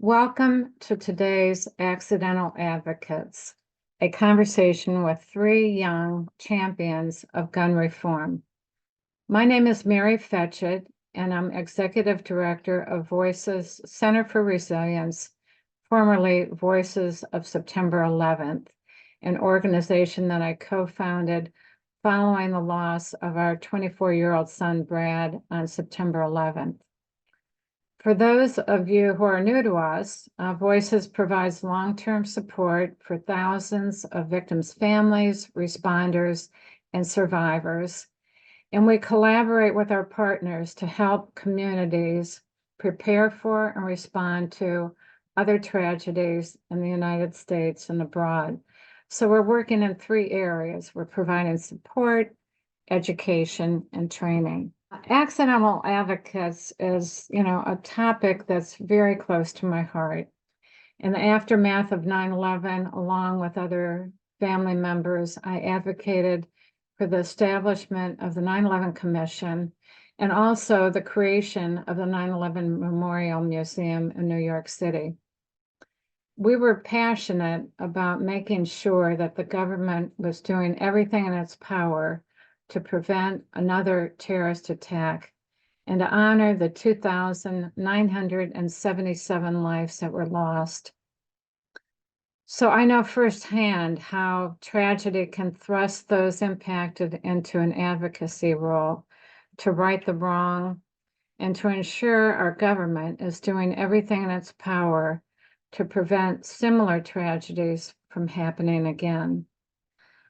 Welcome to today's Accidental Advocates, a conversation with three young champions of gun reform. My name is Mary Fetchett, and I'm Executive Director of Voices Center for Resilience, formerly Voices of September 11th, an organization that I co-founded following the loss of our 24-year-old son, Brad, on September 11th. For those of you who are new to us, Voices provides long-term support for thousands of victims' families, responders, and survivors. And we collaborate with our partners to help communities prepare for and respond to other tragedies in the United States and abroad. So we're working in three areas. We're providing support, education, and training. Accidental advocates is, a topic that's very close to my heart. In the aftermath of 9/11, along with other family members, I advocated for the establishment of the 9/11 Commission and also the creation of the 9/11 Memorial Museum in New York City. We were passionate about making sure that the government was doing everything in its power to prevent another terrorist attack and to honor the 2,977 lives that were lost. So I know firsthand how tragedy can thrust those impacted into an advocacy role to right the wrong and to ensure our government is doing everything in its power to prevent similar tragedies from happening again.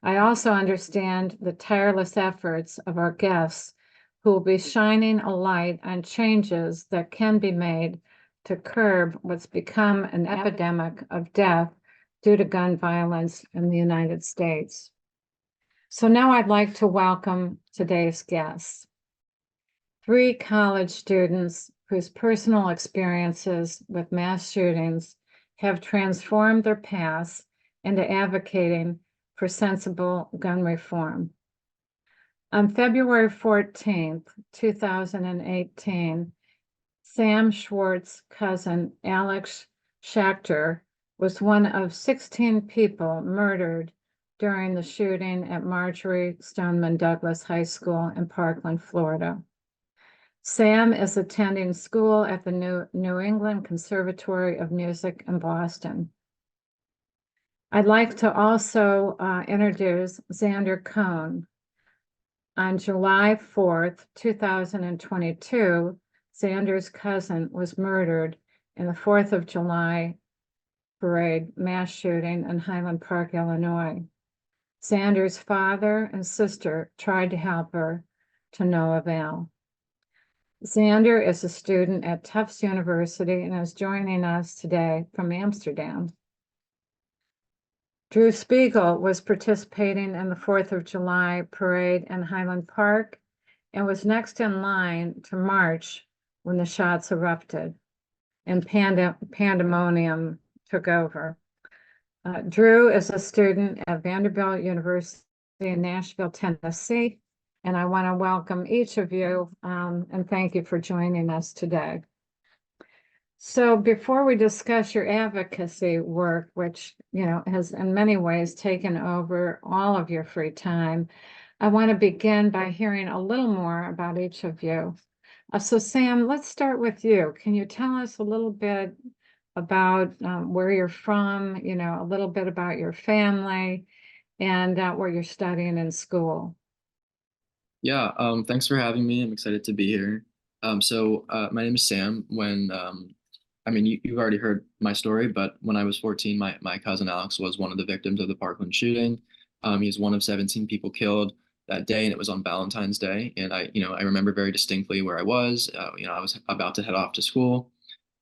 I also understand the tireless efforts of our guests who will be shining a light on changes that can be made to curb what's become an epidemic of death due to gun violence in the United States. So now I'd like to welcome today's guests. Three college students whose personal experiences with mass shootings have transformed their paths into advocating for sensible gun reform. On February 14th, 2018, Sam Schwartz's cousin, Alex Schachter, was one of 16 people murdered during the shooting at Marjory Stoneman Douglas High School in Parkland, Florida. Sam is attending school at the New England Conservatory of Music in Boston. I'd like to also introduce Xander Cohn. On July 4th, 2022, Xander's cousin was murdered in the 4th of July parade mass shooting in Highland Park, Illinois. Xander's father and sister tried to help her to no avail. Xander is a student at Tufts University and is joining us today from Amsterdam. Drew Spiegel was participating in the 4th of July parade in Highland Park and was next in line to march when the shots erupted and pandemonium took over. Drew is a student at Vanderbilt University in Nashville, Tennessee, and I want to welcome each of you and thank you for joining us today. So before we discuss your advocacy work, which, has in many ways taken over all of your free time, I want to begin by hearing a little more about each of you. So Sam, let's start with you. Can you tell us a little bit about where you're from, a little bit about your family and where you're studying in school? Yeah, thanks for having me. I'm excited to be here. My name is Sam. You've already heard my story, but when I was 14, my cousin Alex was one of the victims of the Parkland shooting. He's one of 17 people killed that day, and it was on Valentine's Day. And I remember very distinctly where I was. I was about to head off to school.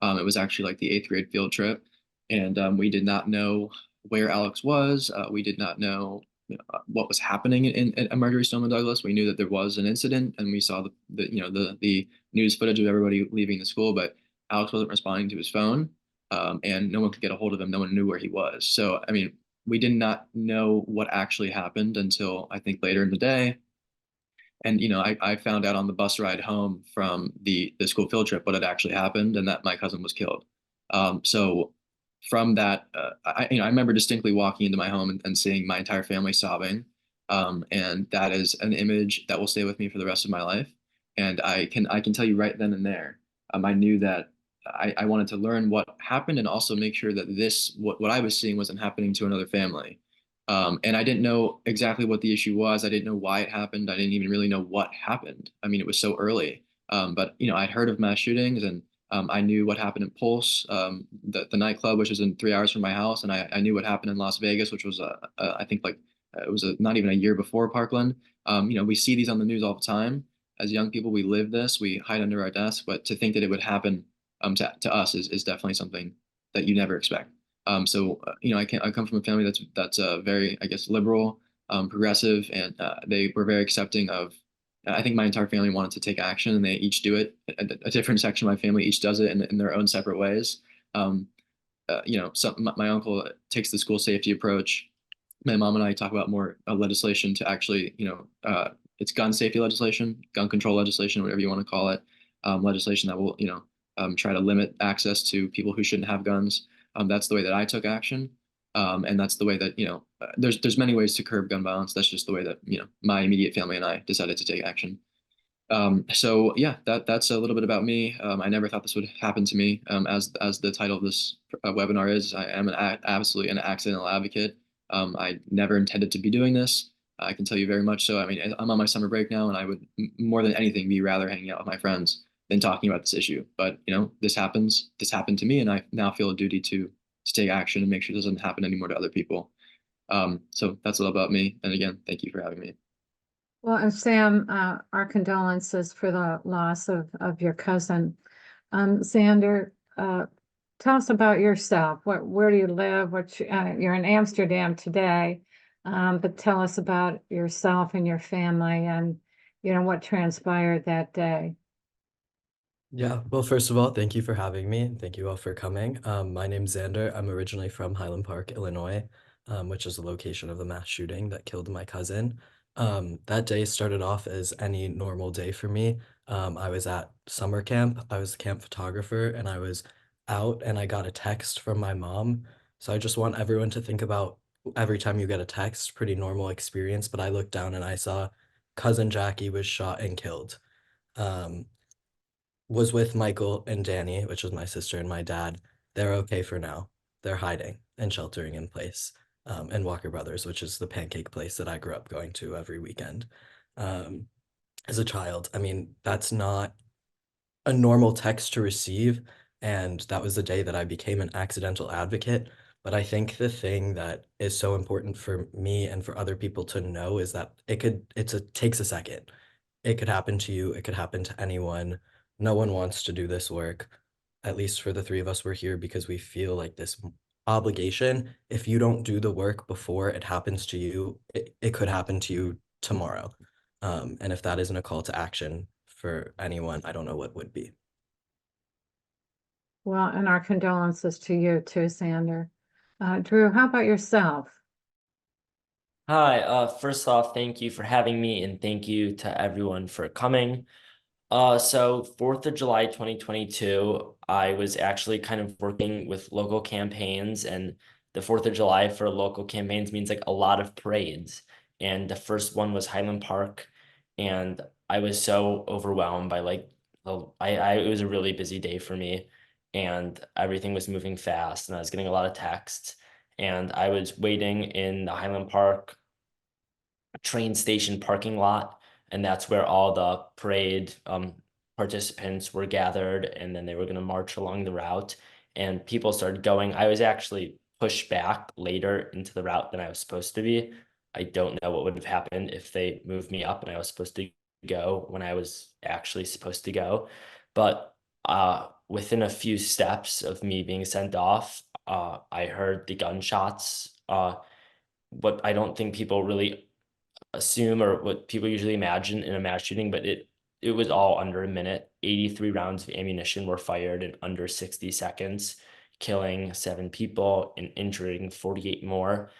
It was actually like the 8th grade field trip, and we did not know where Alex was. We did not know what was happening in Marjory Stoneman Douglas. We knew that there was an incident, and we saw the news footage of everybody leaving the school, but Alex wasn't responding to his phone, and no one could get a hold of him. No one knew where he was. So, we did not know what actually happened until I think later in the day. And, I found out on the bus ride home from the school field trip what had actually happened and that my cousin was killed. So from that, I remember distinctly walking into my home and seeing my entire family sobbing. And that is an image that will stay with me for the rest of my life. And I can tell you right then and there, I knew that I wanted to learn what happened and also make sure that what I was seeing wasn't happening to another family. And I didn't know exactly what the issue was. I didn't know why it happened. I didn't even really know what happened. I mean, it was so early. But I'd heard of mass shootings, and I knew what happened in Pulse, the nightclub, which is in 3 hours from my house, and I knew what happened in Las Vegas, which was I think like it was not even a year before Parkland. We see these on the news all the time. As young people, we live this, we hide under our desk, but to think that it would happen to us is definitely something that you never expect. I come from a family that's very, I guess, liberal, progressive, and they were very accepting of. I think my entire family wanted to take action, and they each do it. A different section of my family each does it in their own separate ways. Um, my uncle takes the school safety approach. My mom and I talk about more legislation to actually, it's gun safety legislation, gun control legislation, whatever you want to call it, legislation that will, try to limit access to people who shouldn't have guns. That's the way that I took action. And that's the way that, there's many ways to curb gun violence. That's just the way that, my immediate family and I decided to take action. So yeah, that's a little bit about me. I never thought this would happen to me. As the title of this webinar is, I am absolutely an accidental advocate. I never intended to be doing this. I can tell you very much so. I mean, I'm on my summer break now, and I would more than anything be rather hanging out with my friends than talking about this issue. But this happens. This happened to me, and I now feel a duty to take action and make sure it doesn't happen anymore to other people. So that's a little about me. And again, thank you for having me. Well, and Sam, our condolences for the loss of your cousin. Xander, tell us about yourself. Where do you live? You're in Amsterdam today, but tell us about yourself and your family and, what transpired that day. Yeah, well, first of all, thank you for having me. Thank you all for coming. My name's Xander. I'm originally from Highland Park, Illinois, which is the location of the mass shooting that killed my cousin. That day started off as any normal day for me. I was at summer camp. I was a camp photographer, and I was out, and I got a text from my mom. So I just want everyone to think about every time you get a text, pretty normal experience, but I looked down and I saw cousin Jackie was shot and killed. Um, was with Michael and Danny, which was my sister and my dad. They're okay for now. They're hiding and sheltering in place. And Walker Brothers, which is the pancake place that I grew up going to every weekend. Um, as a child, I mean, that's not a normal text to receive. And that was the day that I became an accidental advocate. But I think the thing that is so important for me and for other people to know is that takes a second. It could happen to you, it could happen to anyone. No one wants to do this work. At least for the three of us, we're here because we feel like this obligation. If you don't do the work before it happens to you, it could happen to you tomorrow. And if that isn't a call to action for anyone, I don't know what would be. Well, and our condolences to you too, Xander. Drew, how about yourself? Hi, first off, thank you for having me and thank you to everyone for coming. So 4th of July 2022, I was actually kind of working with local campaigns, and the 4th of July for local campaigns means like a lot of parades. And the first one was Highland Park, and I was so overwhelmed by like it was a really busy day for me, and everything was moving fast, and I was getting a lot of texts, and I was waiting in the Highland Park train station parking lot, and that's where all the parade participants were gathered, and then they were going to march along the route, and people started going. I was actually pushed back later into the route than I was supposed to be. I don't know what would have happened if they moved me up and I was supposed to go when I was actually supposed to go. But within a few steps of me being sent off, I heard the gunshots. What I don't think people really assume or what people usually imagine in a mass shooting, but it was all under a minute. 83 rounds of ammunition were fired in under 60 seconds, killing 7 people and injuring 48 more.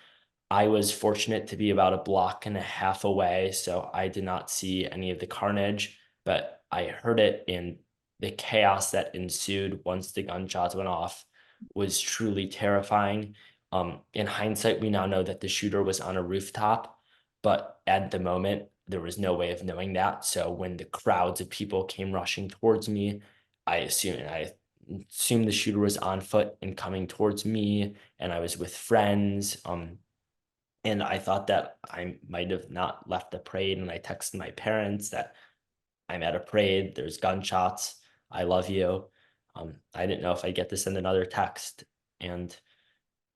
I was fortunate to be about a block and a half away, so I did not see any of the carnage, but I heard it in the chaos that ensued once the gunshots went off. was truly terrifying. In hindsight, we now know that the shooter was on a rooftop, but at the moment, there was no way of knowing that. So when the crowds of people came rushing towards me, I assumed the shooter was on foot and coming towards me, and I was with friends. And I thought that I might have not left the parade, and I texted my parents that I'm at a parade, there's gunshots, I love you. I didn't know if I'd get to send another text, and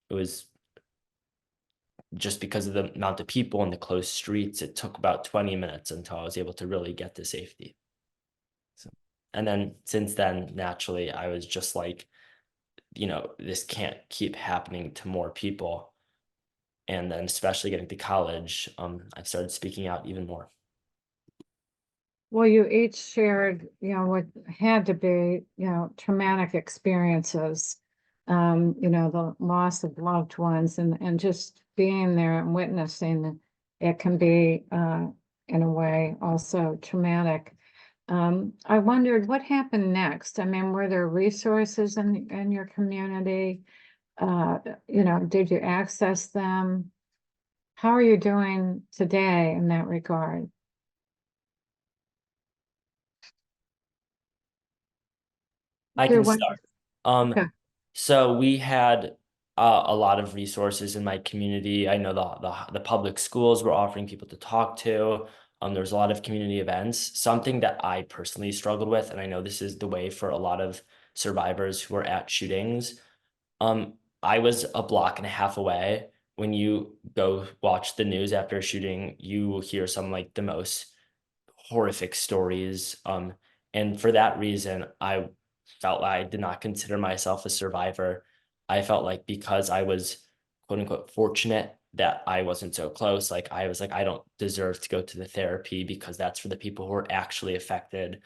it was just because of the amount of people and the closed streets, it took about 20 minutes until I was able to really get to safety. So, and then since then, naturally, I was just like, this can't keep happening to more people. And then especially getting to college, I started speaking out even more. Well, you each shared, what had to be, traumatic experiences, the loss of loved ones and just being there and witnessing it can be, in a way, also traumatic. I wondered what happened next. I mean, were there resources in your community? Did you access them? How are you doing today in that regard? I There can was, start. okay. So we had a lot of resources in my community. I know the public schools were offering people to talk to. There was a lot of community events. Something that I personally struggled with, and I know this is the way for a lot of survivors who are at shootings. I was a block and a half away. When you go watch the news after a shooting, you will hear some like the most horrific stories. And for that reason, I felt like I did not consider myself a survivor. I felt like because I was quote unquote fortunate that I wasn't so close, like I was like, I don't deserve to go to the therapy because that's for the people who are actually affected.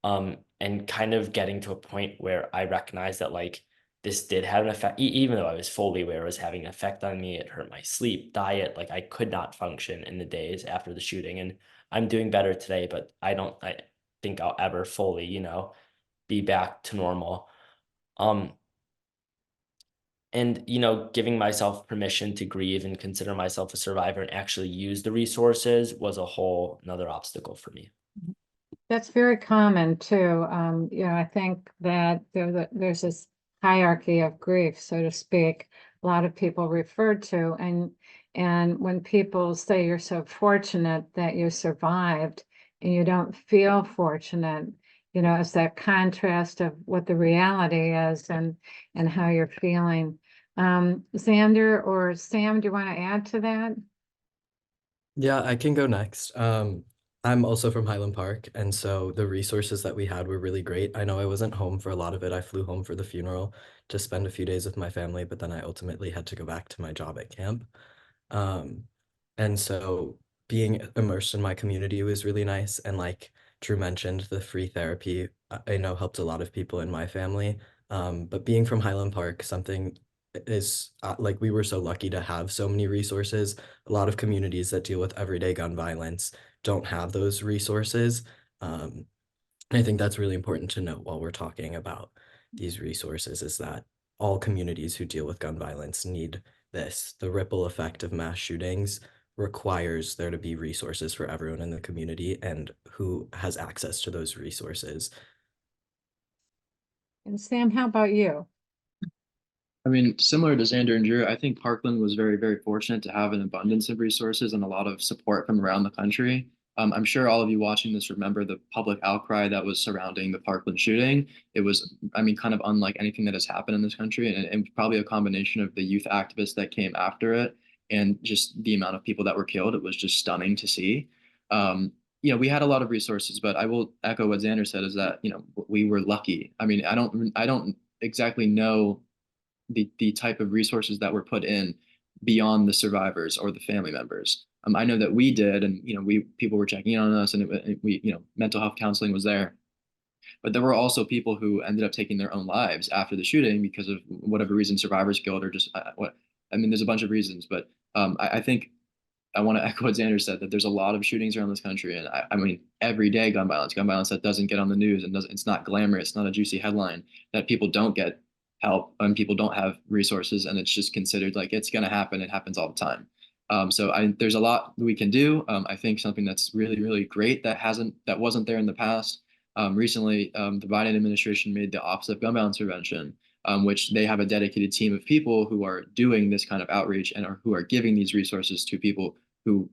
And kind of getting to a point where I recognized that like this did have an effect, even though I was fully aware it was having an effect on me. It hurt my sleep, diet, like I could not function in the days after the shooting. And I'm doing better today, but I think I'll ever fully, be back to normal. Um, and giving myself permission to grieve and consider myself a survivor and actually use the resources was a whole another obstacle for me. That's very common too. I think that there's this hierarchy of grief, so to speak, a lot of people refer to. And when people say you're so fortunate that you survived and you don't feel fortunate, it's that contrast of what the reality is and how you're feeling. Xander or Sam, do you want to add to that? Yeah, I can go next. I'm also from Highland Park, and so the resources that we had were really great. I know I wasn't home for a lot of it. I flew home for the funeral to spend a few days with my family, but then I ultimately had to go back to my job at camp. Um, and so being immersed in my community was really nice. And like Drew mentioned, the free therapy I know helped a lot of people in my family. But being from Highland Park, something is like we were so lucky to have so many resources. A lot of communities that deal with everyday gun violence don't have those resources. And I think that's really important to note while we're talking about these resources is that all communities who deal with gun violence need this. The ripple effect of mass shootings requires there to be resources for everyone in the community and who has access to those resources. And Sam, how about you? I mean, similar to Xander and Drew, I think Parkland was very, very fortunate to have an abundance of resources and a lot of support from around the country. I'm sure all of you watching this remember the public outcry that was surrounding the Parkland shooting. It was, I mean, kind of unlike anything that has happened in this country, and probably a combination of the youth activists that came after it and just the amount of people that were killed. It was just stunning to see. We had a lot of resources, but I will echo what Xander said is that, we were lucky. I mean, I don't exactly know the type of resources that were put in beyond the survivors or the family members. I know that we did, and people were checking in on us, and we mental health counseling was there. But there were also people who ended up taking their own lives after the shooting because of whatever reason, survivors killed or just what. I mean, there's a bunch of reasons, but I think I want to echo what Xander said that there's a lot of shootings around this country, and I mean, everyday gun violence that doesn't get on the news and doesn't. It's not glamorous, it's not a juicy headline that people don't get help when people don't have resources, and it's just considered like it's going to happen. It happens all the time. There's a lot we can do. I think something that's really, really great that wasn't there in the past. Recently, the Biden administration made the Office of Gun Violence Prevention, which they have a dedicated team of people who are doing this kind of outreach and who are giving these resources to people to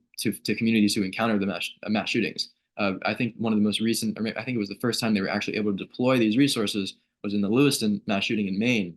communities who encounter the mass shootings. I think one of the most recent, I think it was the first time they were actually able to deploy these resources was in the Lewiston mass shooting in Maine,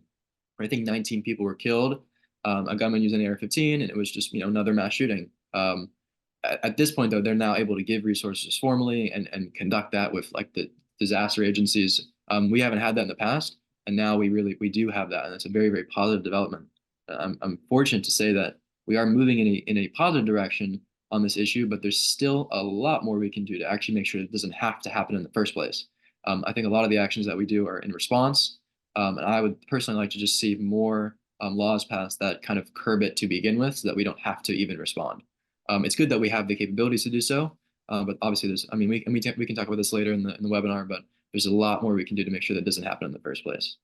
where I think 19 people were killed. A gunman using an AR-15, and it was just another mass shooting. At this point, though, they're now able to give resources formally and conduct that with like the disaster agencies. We haven't had that in the past, and now we do have that, and it's a very, very positive development. I'm fortunate to say that we are moving in a positive direction on this issue, but there's still a lot more we can do to actually make sure it doesn't have to happen in the first place. I think a lot of the actions that we do are in response, and I would personally like to just see more laws passed that kind of curb it to begin with, so that we don't have to even respond. It's good that we have the capabilities to do so, but obviously we can talk about this later in the webinar, but there's a lot more we can do to make sure that doesn't happen in the first place.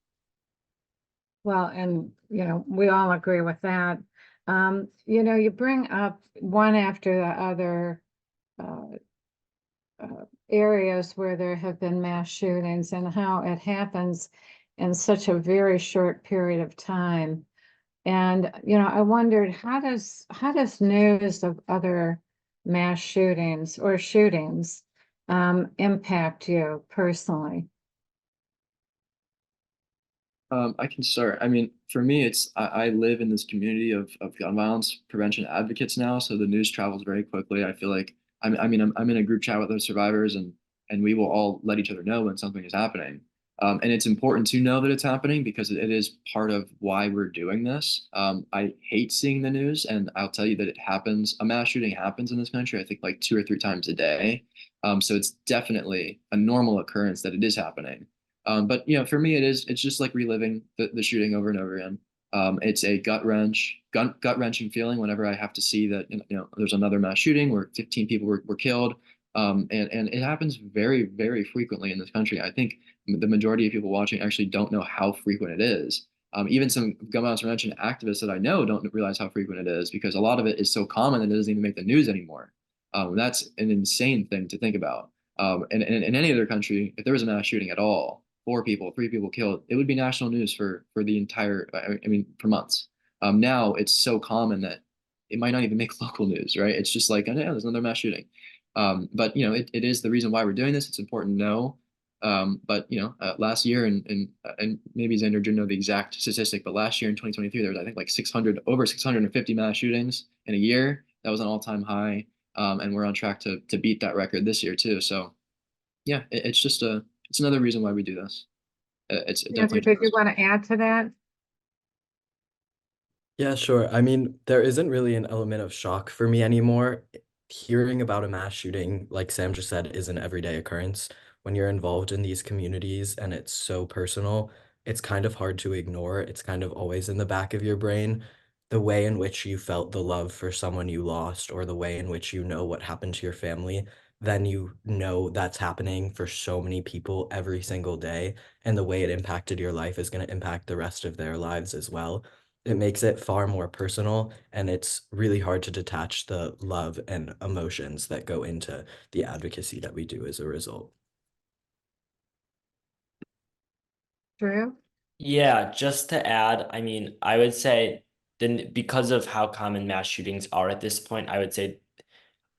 Well, and we all agree with that. You bring up one after the other areas where there have been mass shootings and how it happens in such a very short period of time. And, I wondered, how does news of other mass shootings or shootings impact you personally? I can start. I mean, for me, I live in this community of gun violence prevention advocates now, so the news travels very quickly. I feel like I'm in a group chat with those survivors, and we will all let each other know when something is happening. And it's important to know that it's happening because it is part of why we're doing this. I hate seeing the news, and I'll tell you that it happens. A mass shooting happens in this country, I think, like 2 or 3 times a day. So it's definitely a normal occurrence that it is happening. But for me, it's just like reliving the shooting over and over again. It's a gut wrenching feeling whenever I have to see that there's another mass shooting where 15 people were killed. And it happens very, very frequently in this country. I think the majority of people watching actually don't know how frequent it is. Even some gun violence prevention activists that I know don't realize how frequent it is, because a lot of it is so common that it doesn't even make the news anymore. That's an insane thing to think about. And in any other country, if there was a mass shooting at all, 4 people, 3 people killed, it would be national news for the entire, for months. Now it's so common that it might not even make local news, right? It's just like, oh, yeah, there's another mass shooting. But it is the reason why we're doing this. It's important to know. But last year, and maybe Xander didn't know the exact statistic, but last year in 2023, there was, I think, like over 650 mass shootings in a year. That was an all-time high. And we're on track to beat that record this year too. So yeah, it's another reason why we do this. It's definitely. Did you want to add to that? Yeah, sure. I mean, there isn't really an element of shock for me anymore. Hearing about a mass shooting, like Sam just said, is an everyday occurrence. When you're involved in these communities and it's so personal, it's kind of hard to ignore. It's kind of always in the back of your brain. The way in which you felt the love for someone you lost, or the way in which you know what happened to your family, then you know that's happening for so many people every single day. And the way it impacted your life is going to impact the rest of their lives as well. It makes it far more personal, and it's really hard to detach the love and emotions that go into the advocacy that we do as a result. Drew? Yeah, just to add, I mean, I would say then because of how common mass shootings are at this point, I would say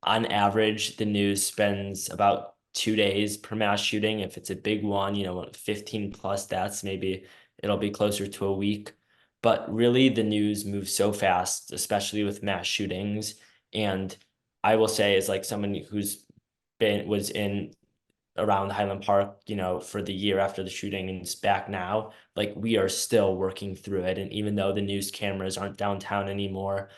on average, the news spends about 2 days per mass shooting. If it's a big one, 15 plus deaths, maybe it'll be closer to a week. But really, the news moves so fast, especially with mass shootings. And I will say, as like someone who's was in around Highland Park, for the year after the shooting and is back now, like we are still working through it. And even though the news cameras aren't downtown anymore,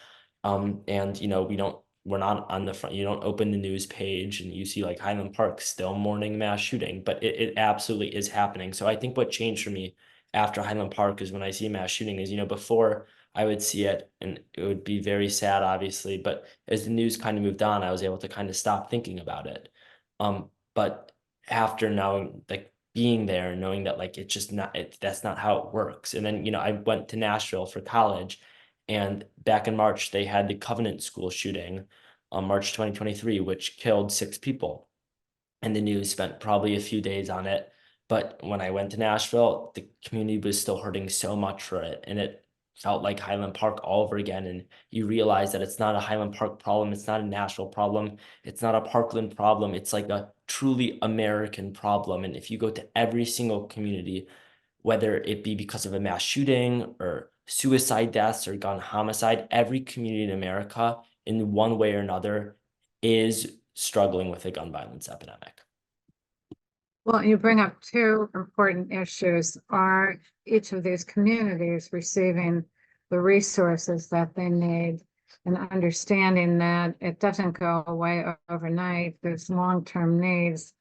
and we're not on the front, you don't open the news page and you see like Highland Park still mourning mass shooting, but it absolutely is happening. So I think what changed for me after Highland Park is when I see a mass shooting is, before I would see it and it would be very sad, obviously, but as the news kind of moved on, I was able to kind of stop thinking about it. But after knowing, like being there and knowing that like it's just not that's not how it works. And then, I went to Nashville for college, and back in March they had the Covenant School shooting on March 2023, which killed 6 people. And the news spent probably a few days on it. But when I went to Nashville, the community was still hurting so much for it. And it felt like Highland Park all over again. And you realize that it's not a Highland Park problem. It's not a Nashville problem. It's not a Parkland problem. It's like a truly American problem. And if you go to every single community, whether it be because of a mass shooting or suicide deaths or gun homicide, every community in America, in one way or another, is struggling with a gun violence epidemic. Well, you bring up two important issues. Are each of these communities receiving the resources that they need, and understanding that it doesn't go away overnight? There's long-term needs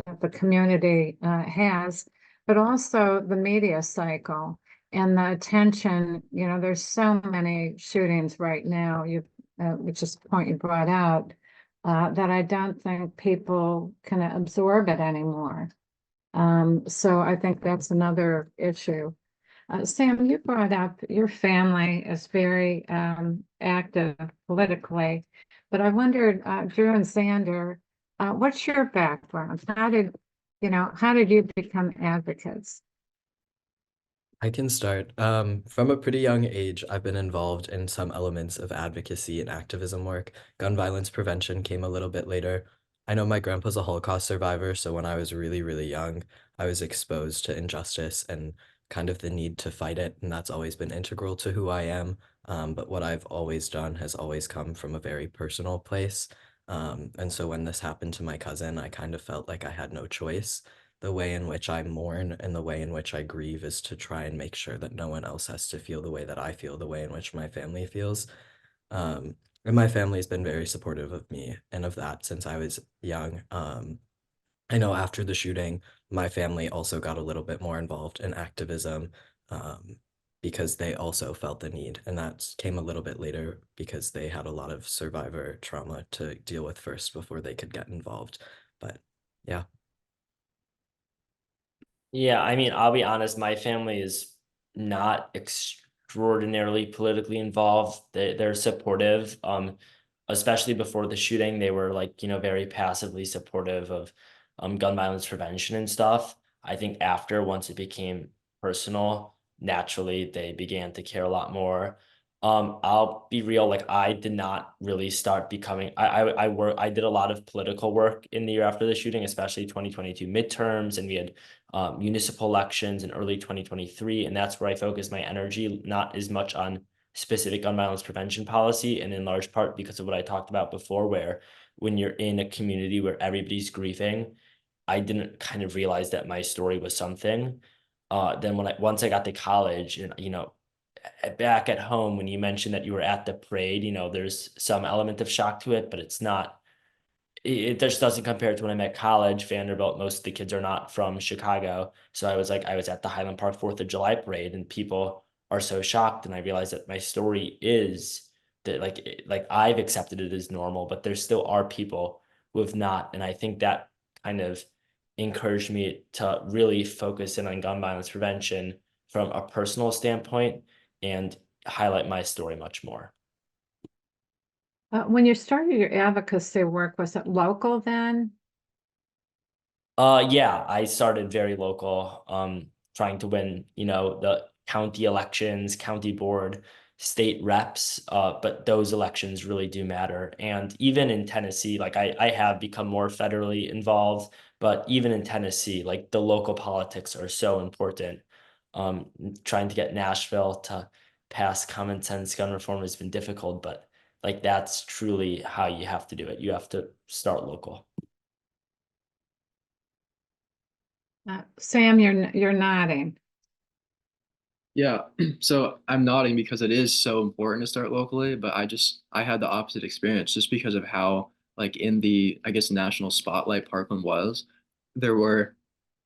that the community has, but also the media cycle and the attention. There's so many shootings right now, which is the point you brought out, that I don't think people can absorb it anymore. So I think that's another issue. Sam, you brought up your family is very active politically, but I wondered, Drew and Xander, what's your background? How did you become advocates? I can start. From a pretty young age, I've been involved in some elements of advocacy and activism work. Gun violence prevention came a little bit later. I know my grandpa's a Holocaust survivor, so when I was really, really young, I was exposed to injustice and kind of the need to fight it, and that's always been integral to who I am. But what I've always done has always come from a very personal place. And so when this happened to my cousin, I kind of felt like I had no choice. The way in which I mourn and the way in which I grieve is to try and make sure that no one else has to feel the way that I feel, the way in which my family feels. And my family has been very supportive of me and of that since I was young. I know after the shooting, my family also got a little bit more involved in activism, because they also felt the need. And that came a little bit later because they had a lot of survivor trauma to deal with first before they could get involved. But yeah. Yeah, I mean, I'll be honest, my family is not extraordinarily politically involved. They're supportive. Especially before the shooting, they were like, very passively supportive of gun violence prevention and stuff. I think after, once it became personal, naturally they began to care a lot more. I'll be real, like I did not really start becoming I did a lot of political work in the year after the shooting, especially 2022 midterms, and we had municipal elections in early 2023, and that's where I focused my energy, not as much on specific gun violence prevention policy, and in large part because of what I talked about before, where when you're in a community where everybody's grieving, I didn't kind of realize that my story was something. Then once I got to college, and back at home, when you mentioned that you were at the parade, there's some element of shock to it, but it's not. It just doesn't compare to when I'm at college. Vanderbilt, most of the kids are not from Chicago, so I was at the Highland Park 4th of July parade, and people are so shocked, and I realized that my story is that like I've accepted it as normal, but there still are people who have not, and I think that kind of encouraged me to really focus in on gun violence prevention from a personal standpoint and highlight my story much more. When you started your advocacy work, was it local then? Yeah, I started very local, trying to win, the county elections, county board, state reps, but those elections really do matter. And even in Tennessee, like I have become more federally involved, but even in Tennessee, like the local politics are so important. Trying to get Nashville to pass common sense gun reform has been difficult, but like that's truly how you have to do it. You have to start local. Sam, you're nodding. Yeah, so I'm nodding because it is so important to start locally, but I had the opposite experience just because of how like in the I guess national spotlight Parkland was. There were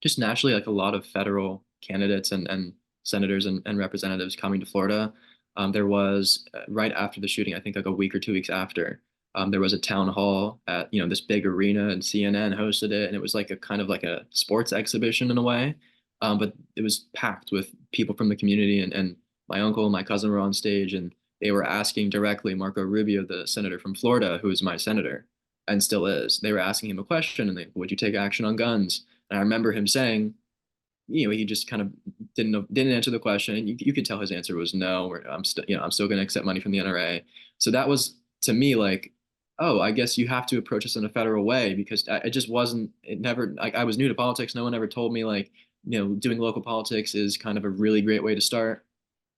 just naturally like a lot of federal candidates and senators and representatives coming to Florida. There was right after the shooting, I think like a week or 2 weeks after, There was a town hall at, this big arena, and CNN hosted it, and it was like a kind of like a sports exhibition in a way. But it was packed with people from the community, and my uncle and my cousin were on stage, and they were asking directly Marco Rubio, the senator from Florida, who is my senator and still is. They were asking him a question, and would you take action on guns? And I remember him saying, he just kind of didn't answer the question. You could tell his answer was no, or I'm still going to accept money from the NRA. So that was to me like, oh, I guess you have to approach this in a federal way, because it just wasn't. It never. Like, I was new to politics. No one ever told me like, doing local politics is kind of a really great way to start.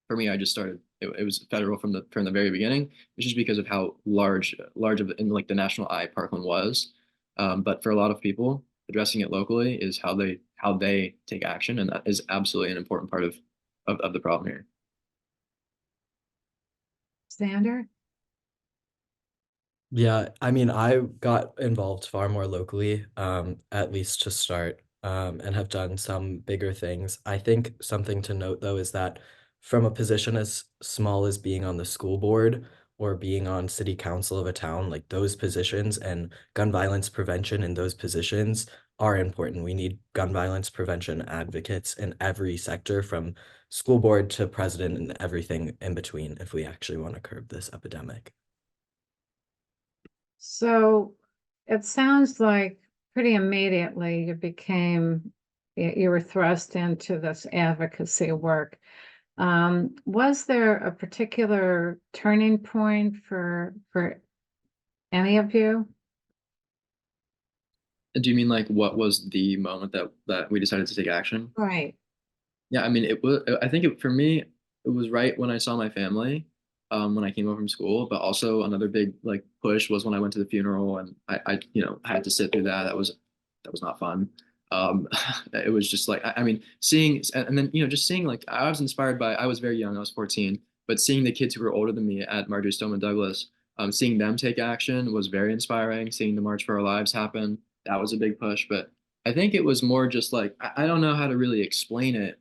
For me, I just started. It was federal from the very beginning, which is because of how large of in like the national eye Parkland was. But for a lot of people, addressing it locally is how they take action, and that is absolutely an important part of the problem here. Xander? Yeah, I mean, I got involved far more locally, at least to start, and have done some bigger things. I think something to note, though, is that from a position as small as being on the school board or being on city council of a town, like those positions and gun violence prevention in those positions are important. We need gun violence prevention advocates in every sector, from school board to president and everything in between, if we actually want to curb this epidemic. So it sounds like pretty immediately you were thrust into this advocacy work. Was there a particular turning point for any of you? Do you mean like what was the moment that we decided to take action? Right. Yeah, I mean, it was. I think for me, it was right when I saw my family, when I came home from school. But also another big like push was when I went to the funeral, and I had to sit through that. That was not fun. It was just like, I mean, seeing, and then just seeing, like, I was inspired by. I was very young. I was 14, but seeing the kids who were older than me at Marjorie Stoneman Douglas, seeing them take action was very inspiring. Seeing the March for Our Lives happen, that was a big push. But I think it was more just like, I don't know how to really explain it.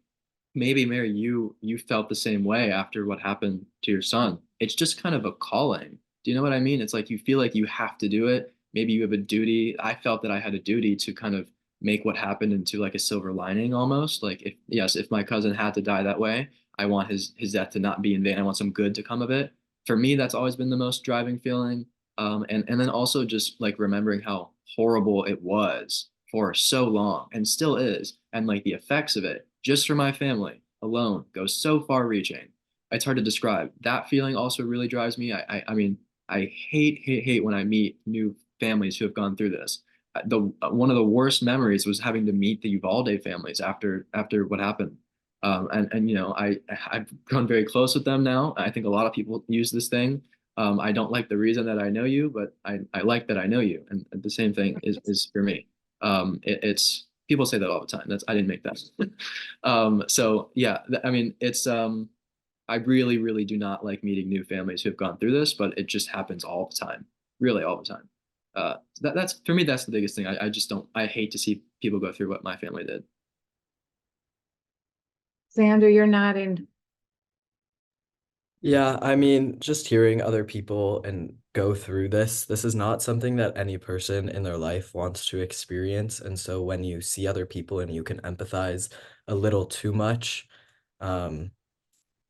Maybe Mary, you felt the same way after what happened to your son. It's just kind of a calling. Do you know what I mean? It's like you feel like you have to do it. Maybe you have a duty. I felt that I had a duty to kind of make what happened into like a silver lining almost. Like, if my cousin had to die that way, I want his death to not be in vain. I want some good to come of it. For me, that's always been the most driving feeling. And then also just like remembering how horrible it was for so long and still is, and like the effects of it just for my family alone goes so far reaching. It's hard to describe. That feeling also really drives me. I mean, I hate when I meet new families who have gone through this. One of the worst memories was having to meet the Uvalde families after what happened. And I've grown very close with them now. I think a lot of people use this thing. I don't like the reason that I know you, but I like that I know you. And the same thing is for me. It's people say that all the time. I didn't make that. So yeah, I mean, it's I really, really do not like meeting new families who have gone through this, but it just happens all the time, really all the time. That's for me, that's the biggest thing. I just don't. I hate to see people go through what my family did. Xander, you're nodding. Yeah, I mean, just hearing other people and go through this is not something that any person in their life wants to experience. And so when you see other people and you can empathize a little too much,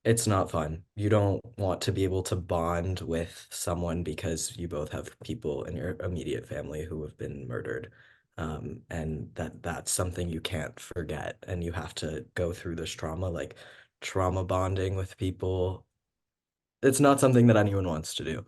it's not fun. You don't want to be able to bond with someone because you both have people in your immediate family who have been murdered. And that's something you can't forget. And you have to go through this trauma, like trauma bonding with people. It's not something that anyone wants to do.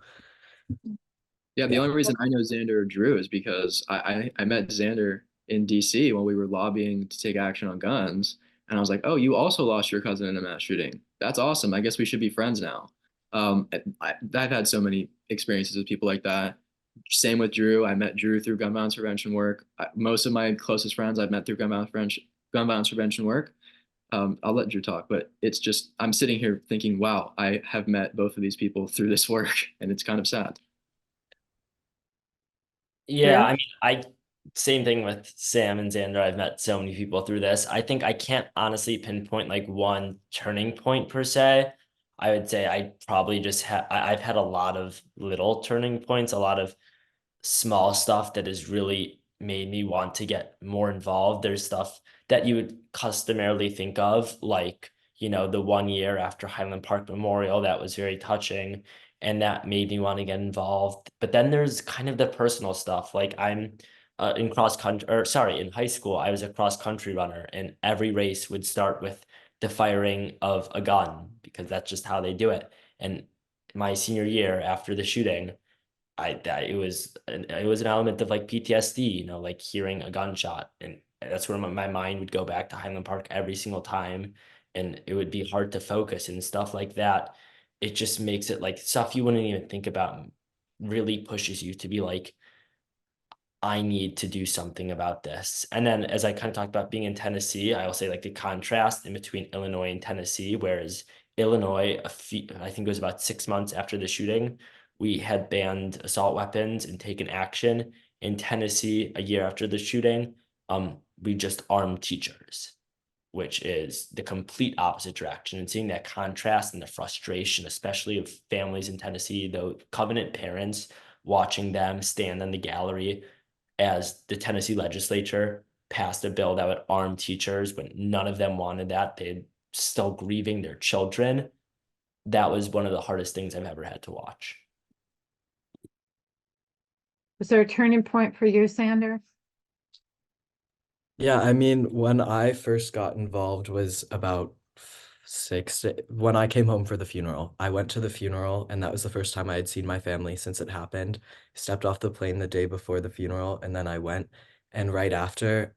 Yeah, the Yeah. only reason I know Xander Drew is because I met Xander in DC when we were lobbying to take action on guns. And I was like, oh, you also lost your cousin in a mass shooting. That's awesome. I guess we should be friends now. I've had so many experiences with people like that. Same with Drew. I met Drew through gun violence prevention work. Most of my closest friends I've met through gun violence prevention work. I'll let Drew talk, but it's just, I'm sitting here thinking, wow, I have met both of these people through this work, and it's kind of sad. Yeah, Drew? I mean, same thing with Sam and Xander. I've met so many people through this. I think I can't honestly pinpoint like one turning point per se. I would say I probably just I've had a lot of little turning points, a lot of small stuff that has really made me want to get more involved. There's stuff that you would customarily think of, like, the 1 year after Highland Park Memorial, that was very touching and that made me want to get involved. But then there's kind of the personal stuff. Like I'm in cross country, or sorry, in high school, I was a cross country runner, and every race would start with the firing of a gun because that's just how they do it. And my senior year after the shooting, it was an element of like PTSD, like hearing a gunshot, and that's where my mind would go back to Highland Park every single time, and it would be hard to focus and stuff like that. It just makes it like stuff you wouldn't even think about, really pushes you to be like, I need to do something about this. And then as I kind of talked about being in Tennessee, I will say like the contrast in between Illinois and Tennessee, whereas Illinois, I think it was about 6 months after the shooting, we had banned assault weapons and taken action. In Tennessee, a year after the shooting, we just armed teachers, which is the complete opposite direction. And seeing that contrast and the frustration, especially of families in Tennessee, the Covenant parents, watching them stand in the gallery as the Tennessee legislature passed a bill that would arm teachers, but none of them wanted that. They're still grieving their children. That was one of the hardest things I've ever had to watch. Was there a turning point for you, Xander? Yeah, I mean, when I first got involved was about when I came home for the funeral. I went to the funeral, and that was the first time I had seen my family since it happened. Stepped off the plane the day before the funeral, and then I went. And right after,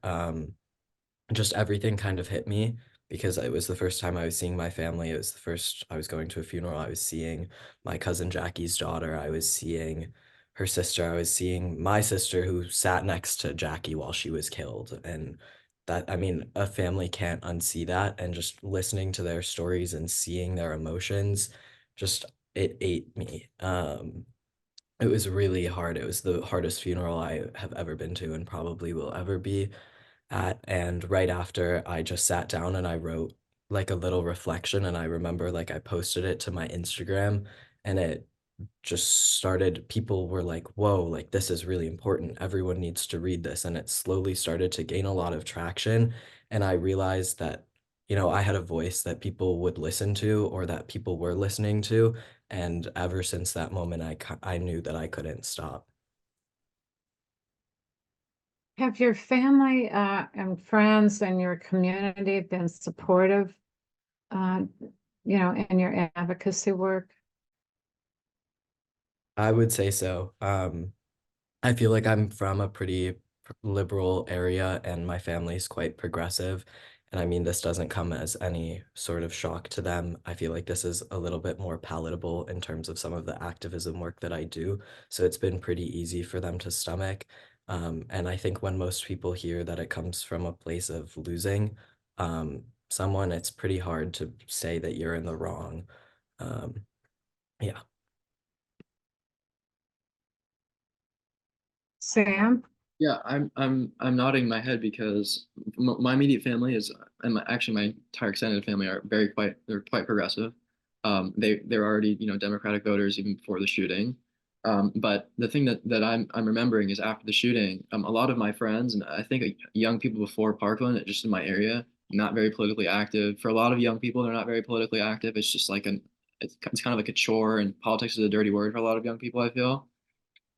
just everything kind of hit me because it was the first time I was seeing my family. It was the first I was going to a funeral. I was seeing my cousin Jackie's daughter. I was seeing her sister. I was seeing my sister who sat next to Jackie while she was killed. And that, I mean, a family can't unsee that. And just listening to their stories and seeing their emotions, just it ate me. It was really hard. It was the hardest funeral I have ever been to and probably will ever be at. And right after, I just sat down and I wrote like a little reflection. And I remember like I posted it to my Instagram, and it just started, people were like, whoa, like this is really important. Everyone needs to read this. And it slowly started to gain a lot of traction. And I realized that, I had a voice that people would listen to or that people were listening to. And ever since that moment, I knew that I couldn't stop. Have your family and friends and your community been supportive, in your advocacy work? I would say so. I feel like I'm from a pretty liberal area and my family's quite progressive. And I mean, this doesn't come as any sort of shock to them. I feel like this is a little bit more palatable in terms of some of the activism work that I do. So it's been pretty easy for them to stomach. And I think when most people hear that it comes from a place of losing someone, it's pretty hard to say that you're in the wrong. Um, yeah. Sam? Yeah, I'm nodding my head because my immediate family is, and actually my entire extended family are they're quite progressive. They're already Democratic voters even before the shooting. But the thing that I'm remembering is after the shooting, a lot of my friends and I think young people before Parkland, just in my area, not very politically active. For a lot of young people, they're not very politically active. It's just like it's kind of like a chore, and politics is a dirty word for a lot of young people, I feel.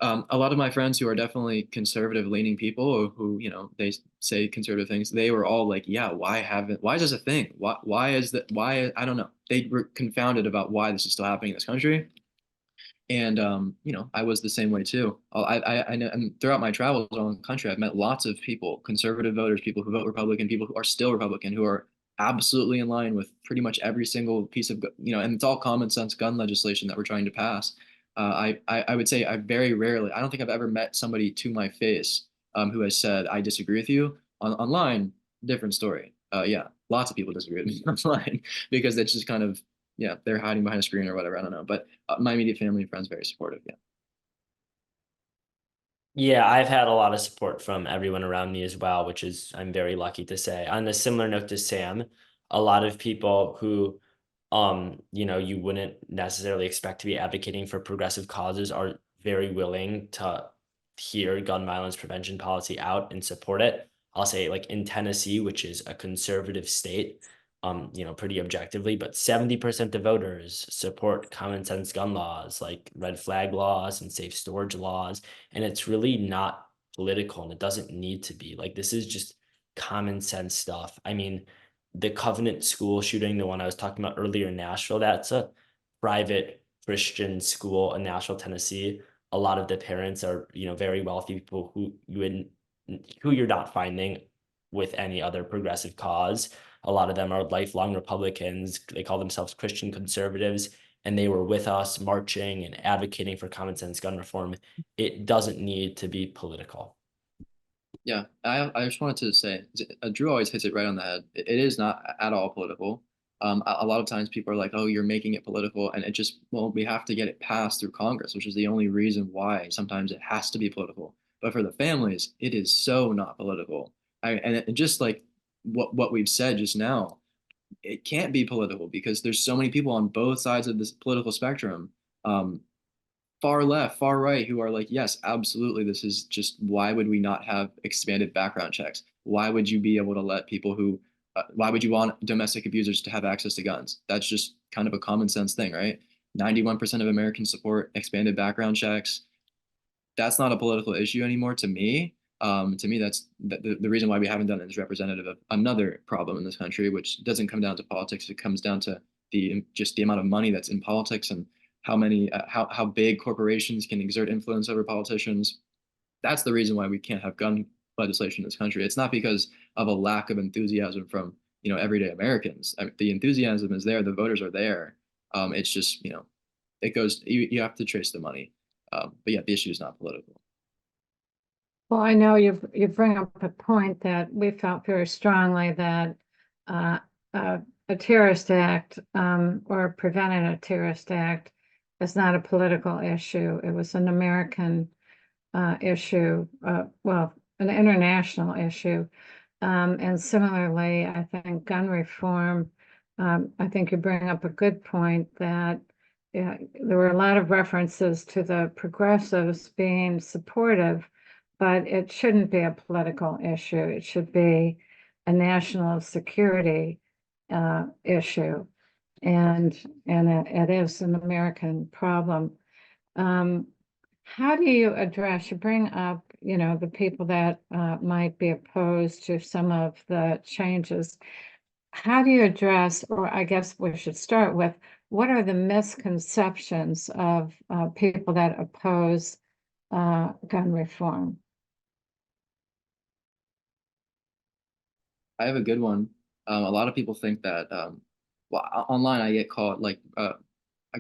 A lot of my friends who are definitely conservative leaning people or who, they say conservative things, they were all like, yeah, why is this a thing? Why is that? Why? I don't know. They were confounded about why this is still happening in this country. And, I was the same way too. I know, and throughout my travels around the country, I've met lots of people, conservative voters, people who vote Republican, people who are still Republican, who are absolutely in line with pretty much every single piece of, and it's all common sense gun legislation that we're trying to pass. I would say I don't think I've ever met somebody to my face who has said, I disagree with you. Online, different story. Yeah, lots of people disagree with me online because it's just kind of, yeah, they're hiding behind a screen or whatever. I don't know. But my immediate family and friends, very supportive. Yeah. Yeah, I've had a lot of support from everyone around me as well, which is I'm very lucky to say. On a similar note to Sam, a lot of people who you wouldn't necessarily expect to be advocating for progressive causes are very willing to hear gun violence prevention policy out and support it. I'll say like in Tennessee, which is a conservative state, pretty objectively, but 70% of voters support common sense gun laws like red flag laws and safe storage laws. And it's really not political and it doesn't need to be. Like this is just common sense stuff. I mean, the Covenant School shooting, the one I was talking about earlier in Nashville, that's a private Christian school in Nashville, Tennessee. A lot of the parents are, very wealthy people who you're not finding with any other progressive cause. A lot of them are lifelong Republicans. They call themselves Christian conservatives, and they were with us marching and advocating for common sense gun reform. It doesn't need to be political. Yeah, I just wanted to say, Drew always hits it right on the head. It is not at all political. A lot of times people are like, "Oh, you're making it political," and it just, well, we have to get it passed through Congress, which is the only reason why sometimes it has to be political. But for the families, it is so not political. And just like what we've said just now, it can't be political because there's so many people on both sides of this political spectrum. Far left, far right, who are like, yes, absolutely. This is just, why would we not have expanded background checks? Why would you be able to let people why would you want domestic abusers to have access to guns? That's just kind of a common sense thing, right? 91% of Americans support expanded background checks. That's not a political issue anymore to me. To me, that's the reason why we haven't done it is representative of another problem in this country, which doesn't come down to politics. It comes down to just the amount of money that's in politics and how big corporations can exert influence over politicians. That's the reason why we can't have gun legislation in this country. It's not because of a lack of enthusiasm from everyday Americans. I mean, the enthusiasm is there, the voters are there. It's just it goes. You have to trace the money. But yeah, the issue is not political. Well, I know you bring up a point that we felt very strongly that a terrorist act or preventing a terrorist act is not a political issue. It was an American issue, well, an international issue. And similarly, I think gun reform, I think you bring up a good point that there were a lot of references to the progressives being supportive, but it shouldn't be a political issue. It should be a national security issue. And it is an American problem. How do you address, you bring up, the people that might be opposed to some of the changes. How do you address, or I guess we should start with, what are the misconceptions of people that oppose gun reform? I have a good one. A lot of people think that, online I get called like, I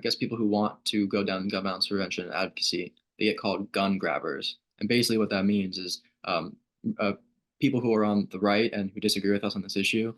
guess people who want to go down gun violence prevention and advocacy, they get called gun grabbers. And basically what that means is people who are on the right and who disagree with us on this issue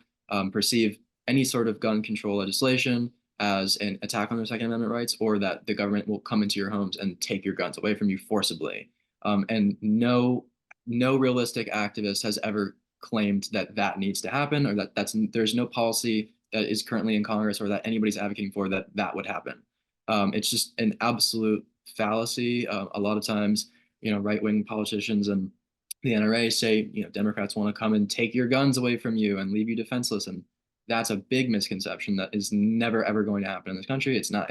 perceive any sort of gun control legislation as an attack on their Second Amendment rights, or that the government will come into your homes and take your guns away from you forcibly. And no realistic activist has ever claimed that that needs to happen, or that there's no policy that is currently in Congress or that anybody's advocating for that would happen. It's just an absolute fallacy. A lot of times, right-wing politicians and the NRA say, Democrats want to come and take your guns away from you and leave you defenseless, and that's a big misconception that is never ever going to happen in this country. It's not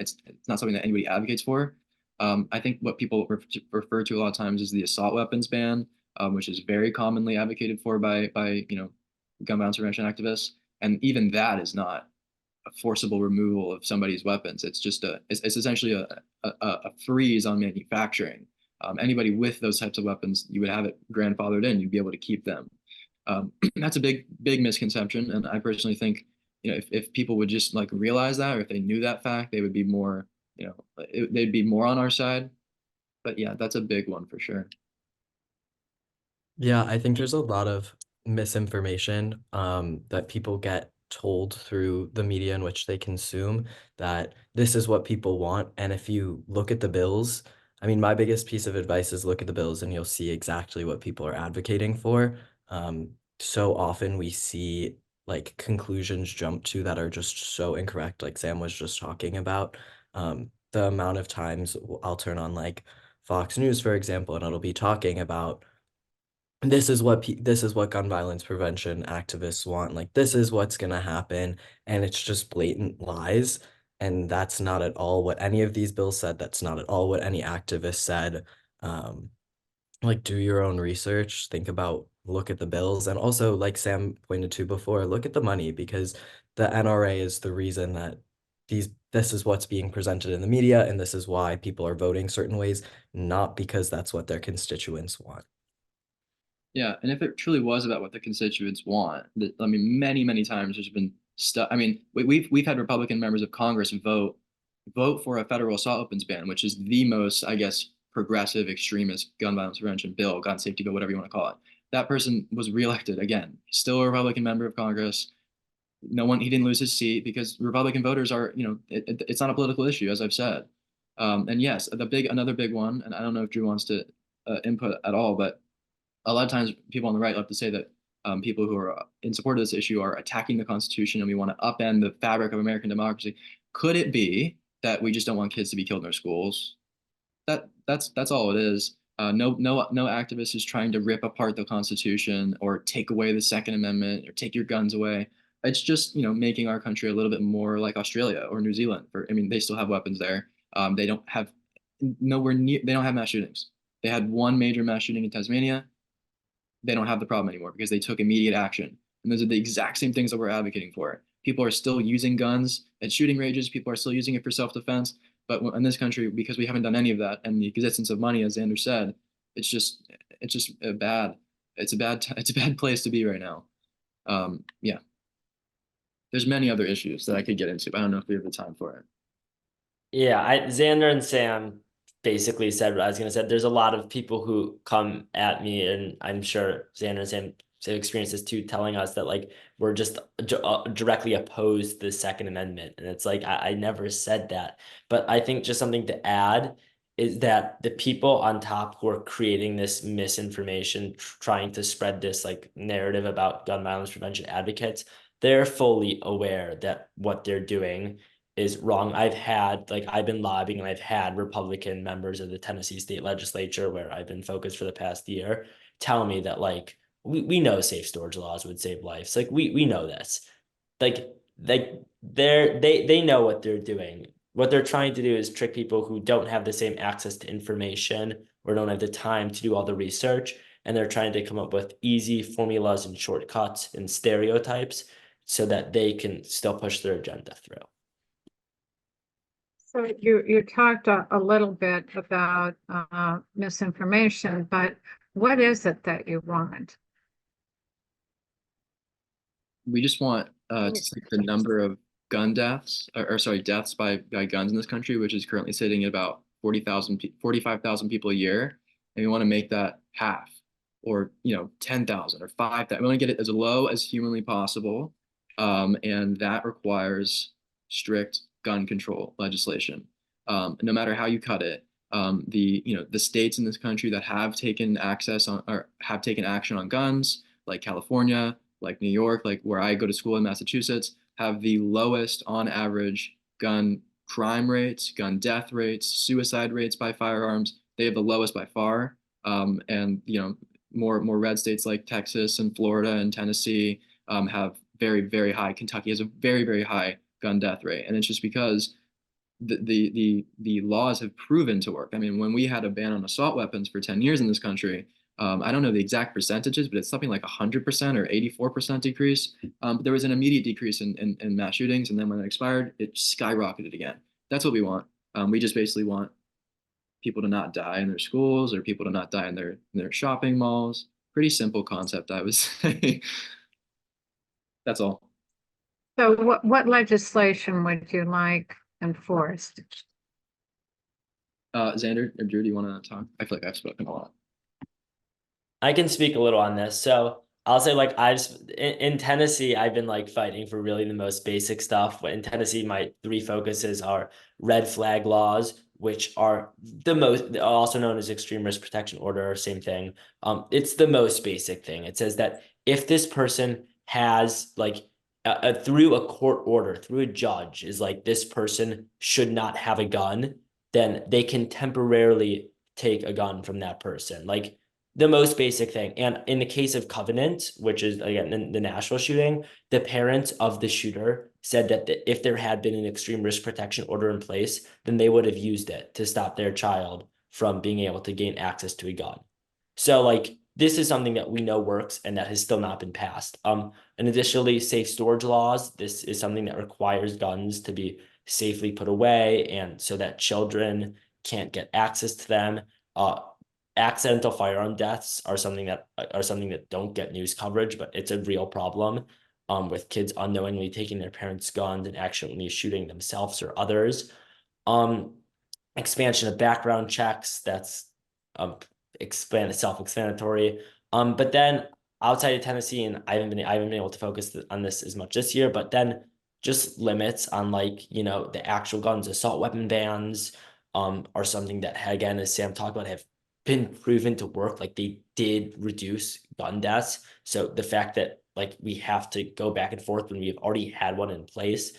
something that anybody advocates for. I think what people refer to a lot of times is the assault weapons ban, which is very commonly advocated for by gun violence prevention activists, and even that is not a forcible removal of somebody's weapons. It's just it's essentially a freeze on manufacturing. Anybody with those types of weapons, you would have it grandfathered in. You'd be able to keep them. That's a big misconception, and I personally think if people would just like realize that, or if they knew that fact, they would be more they'd be more on our side. But yeah, that's a big one for sure. Yeah, I think there's a lot of misinformation that people get told through the media in which they consume, that this is what people want. And if you look at the bills, I mean, my biggest piece of advice is look at the bills and you'll see exactly what people are advocating for. So often we see like conclusions jump to that are just so incorrect, like Sam was just talking about. The amount of times I'll turn on like Fox News, for example, and it'll be talking about this is what gun violence prevention activists want. Like this is what's gonna happen, and it's just blatant lies. And that's not at all what any of these bills said. That's not at all what any activist said. Um, like do your own research, think about, look at the bills, and also like Sam pointed to before, look at the money, because the NRA is the reason that this is what's being presented in the media, and this is why people are voting certain ways, not because that's what their constituents want. Yeah, and if it truly was about what the constituents want, I mean, many times there's been stuff. I mean, we've had Republican members of Congress vote for a federal assault weapons ban, which is the most, I guess, progressive, extremist gun violence prevention bill, gun safety bill, whatever you want to call it. That person was reelected again, still a Republican member of Congress. He didn't lose his seat because Republican voters are, it's not a political issue, as I've said. And yes, another big one, and I don't know if Drew wants to input at all, but a lot of times people on the right love to say that people who are in support of this issue are attacking the Constitution and we want to upend the fabric of American democracy. Could it be that we just don't want kids to be killed in our schools? That's all it is. No activist is trying to rip apart the Constitution or take away the Second Amendment or take your guns away. It's just making our country a little bit more like Australia or New Zealand. I mean, they still have weapons there. They don't have They don't have mass shootings. They had one major mass shooting in Tasmania. They don't have the problem anymore because they took immediate action. And those are the exact same things that we're advocating for. People are still using guns at shooting ranges. People are still using it for self-defense. But in this country, because we haven't done any of that, and the existence of money, as Xander said, it's just a bad place to be right now. Yeah. There's many other issues that I could get into, but I don't know if we have the time for it. Yeah, Xander and Sam basically said what I was gonna say. There's a lot of people who come at me, and I'm sure Xander and Sam experience this too, telling us that like we're just directly opposed to the Second Amendment. And it's like I never said that. But I think just something to add is that the people on top who are creating this misinformation, trying to spread this like narrative about gun violence prevention advocates, they're fully aware that what they're doing is wrong. I've been lobbying, and I've had Republican members of the Tennessee state legislature, where I've been focused for the past year, tell me that like we know safe storage laws would save lives. Like we know this. Like they know what they're doing. What they're trying to do is trick people who don't have the same access to information or don't have the time to do all the research. And they're trying to come up with easy formulas and shortcuts and stereotypes so that they can still push their agenda through. So you talked a little bit about misinformation, but what is it that you want? We just want to see the number of gun deaths, or sorry, deaths by guns in this country, which is currently sitting at about 45,000 people a year, and we want to make that half, or 10,000 or 5,000. We want to get it as low as humanly possible, and that requires strict gun control legislation. No matter how you cut it, the states in this country that have taken action on guns, like California, like New York, like where I go to school in Massachusetts, have the lowest on average gun crime rates, gun death rates, suicide rates by firearms. They have the lowest by far. And more red states like Texas and Florida and Tennessee have very high. Kentucky has a very high gun death rate, and it's just because the laws have proven to work. I mean, when we had a ban on assault weapons for 10 years in this country, I don't know the exact percentages, but it's something like 100% or 84% decrease. But there was an immediate decrease in mass shootings, and then when it expired, it skyrocketed again. That's what we want. We just basically want people to not die in their schools, or people to not die in their shopping malls. Pretty simple concept, I would say. That's all. So what legislation would you like enforced? Xander or Drew, do you want to talk? I feel like I've spoken a lot. I can speak a little on this. So I'll say like in Tennessee, I've been like fighting for really the most basic stuff. But in Tennessee, my three focuses are red flag laws, which are the most, also known as extreme risk protection order, same thing. It's the most basic thing. It says that if this person has like through a court order, through a judge, is like this person should not have a gun, then they can temporarily take a gun from that person. Like the most basic thing. And in the case of Covenant, which is again the Nashville shooting, the parents of the shooter said that if there had been an extreme risk protection order in place, then they would have used it to stop their child from being able to gain access to a gun. So like this is something that we know works and that has still not been passed. And additionally, safe storage laws. This is something that requires guns to be safely put away, and so that children can't get access to them. Accidental firearm deaths are something that don't get news coverage, but it's a real problem. With kids unknowingly taking their parents' guns and accidentally shooting themselves or others. Expansion of background checks. That's self-explanatory. But then outside of Tennessee, and I haven't been able to focus on this as much this year, but then just limits on like, the actual guns, assault weapon bans, are something that, again, as Sam talked about, have been proven to work. Like they did reduce gun deaths. So the fact that like we have to go back and forth when we've already had one in place.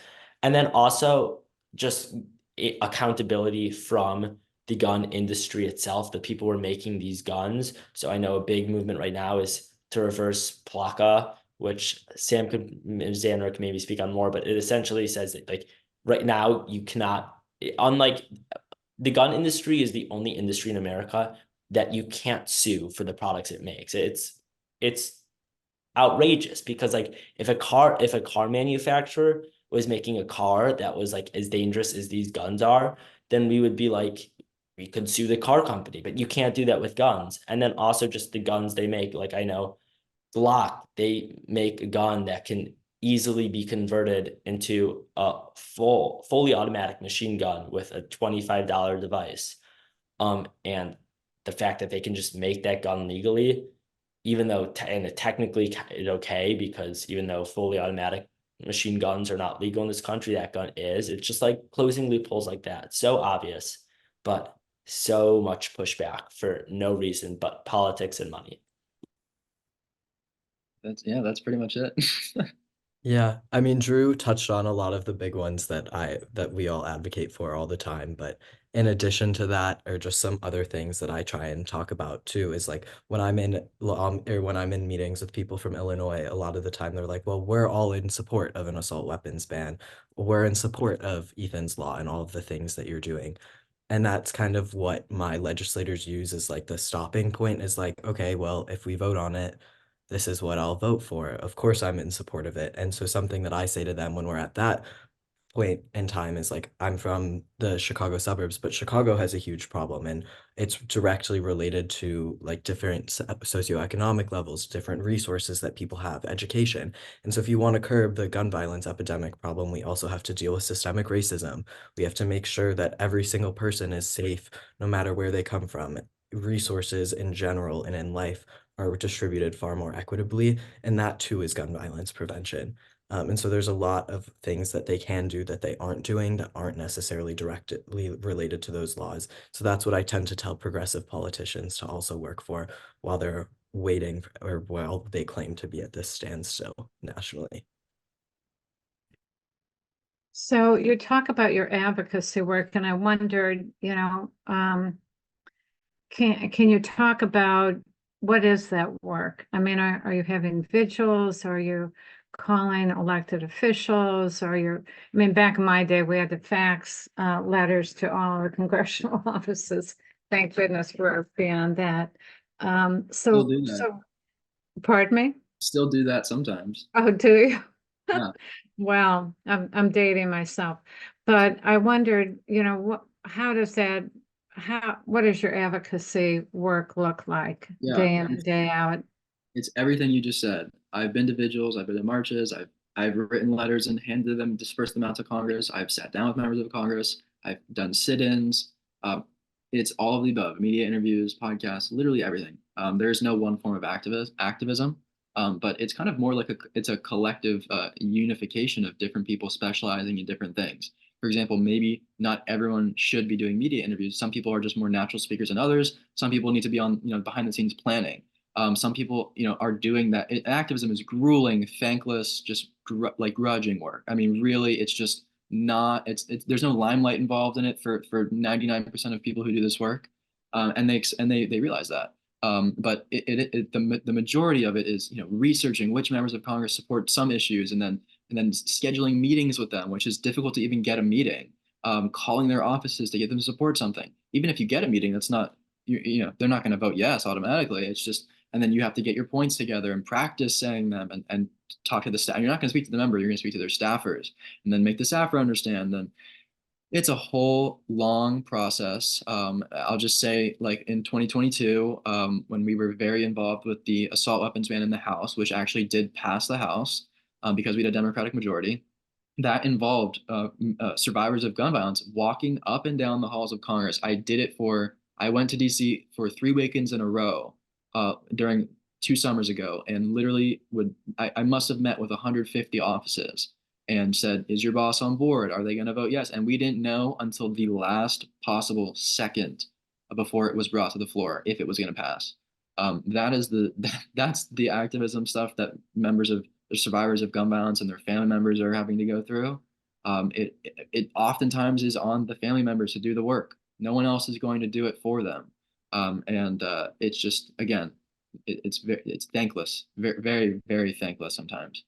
And then also just accountability from the gun industry itself, the people who are making these guns. So I know a big movement right now is to reverse PLACA, which Xander can maybe speak on more, but it essentially says that like right now you cannot, unlike the gun industry is the only industry in America that you can't sue for the products it makes. It's outrageous because like if a car manufacturer was making a car that was like as dangerous as these guns are, then we would be like, we could sue the car company, but you can't do that with guns. And then also just the guns they make, like I know Glock, they make a gun that can easily be converted into a fully automatic machine gun with a $25 device. And the fact that they can just make that gun legally, even though and technically it's okay, because even though fully automatic machine guns are not legal in this country, that gun is. It's just like closing loopholes like that. So obvious, but so much pushback for no reason but politics and money. That's pretty much it. Yeah, I mean, Drew touched on a lot of the big ones that we all advocate for all the time, but in addition to that, or just some other things that I try and talk about too, is like when I'm in or when I'm in meetings with people from Illinois, a lot of the time they're like, well, we're all in support of an assault weapons ban. We're in support of Ethan's law and all of the things that you're doing. And that's kind of what my legislators use as like the stopping point, is like, okay, well, if we vote on it, this is what I'll vote for. Of course, I'm in support of it. And so something that I say to them when we're at that point in time is like, I'm from the Chicago suburbs, but Chicago has a huge problem, and it's directly related to like different socioeconomic levels, different resources that people have, education. And so if you want to curb the gun violence epidemic problem, we also have to deal with systemic racism. We have to make sure that every single person is safe, no matter where they come from. Resources in general and in life are distributed far more equitably, and that too is gun violence prevention. And so there's a lot of things that they can do that they aren't doing that aren't necessarily directly related to those laws. So that's what I tend to tell progressive politicians to also work for while they're waiting, or while they claim to be at this standstill nationally. So you talk about your advocacy work, and I wondered, can you talk about what is that work? I mean, are you having vigils? Are you calling elected officials? I mean, back in my day, we had to fax letters to all our congressional offices. Thank goodness we're beyond that. Still do that. So, pardon me? Still do that sometimes. Oh, do you? Yeah. Well, I'm dating myself, but I wondered, what does your advocacy work look like day in and day out? It's everything you just said. I've been to vigils, I've been to marches, I've written letters and handed them, dispersed them out to Congress. I've sat down with members of Congress. I've done sit-ins. It's all of the above: media interviews, podcasts, literally everything. There's no one form of activism, but it's kind of more like it's a collective unification of different people specializing in different things. For example, maybe not everyone should be doing media interviews. Some people are just more natural speakers than others. Some people need to be on, behind the scenes planning. Some people, are doing that. Activism is grueling, thankless, just like grudging work. I mean, really, it's just not. There's no limelight involved in it for 99% of people who do this work, and they realize that. But the majority of it is, researching which members of Congress support some issues, and then scheduling meetings with them, which is difficult to even get a meeting. Calling their offices to get them to support something. Even if you get a meeting, that's not, they're not going to vote yes automatically. It's just, and then you have to get your points together and practice saying them and talk to the staff. You're not going to speak to the member, you're going to speak to their staffers and then make the staffer understand. Then it's a whole long process. I'll just say, like in 2022, when we were very involved with the assault weapons ban in the House, which actually did pass the House because we had a Democratic majority, that involved survivors of gun violence walking up and down the halls of Congress. I went to DC for 3 weekends in a row during 2 summers ago, and literally I must have met with 150 offices and said, is your boss on board? Are they going to vote yes? And we didn't know until the last possible second before it was brought to the floor if it was going to pass. That's the activism stuff that the survivors of gun violence and their family members are having to go through. It oftentimes is on the family members to do the work. No one else is going to do it for them. And it's just, again, it's thankless, very, very, very thankless sometimes.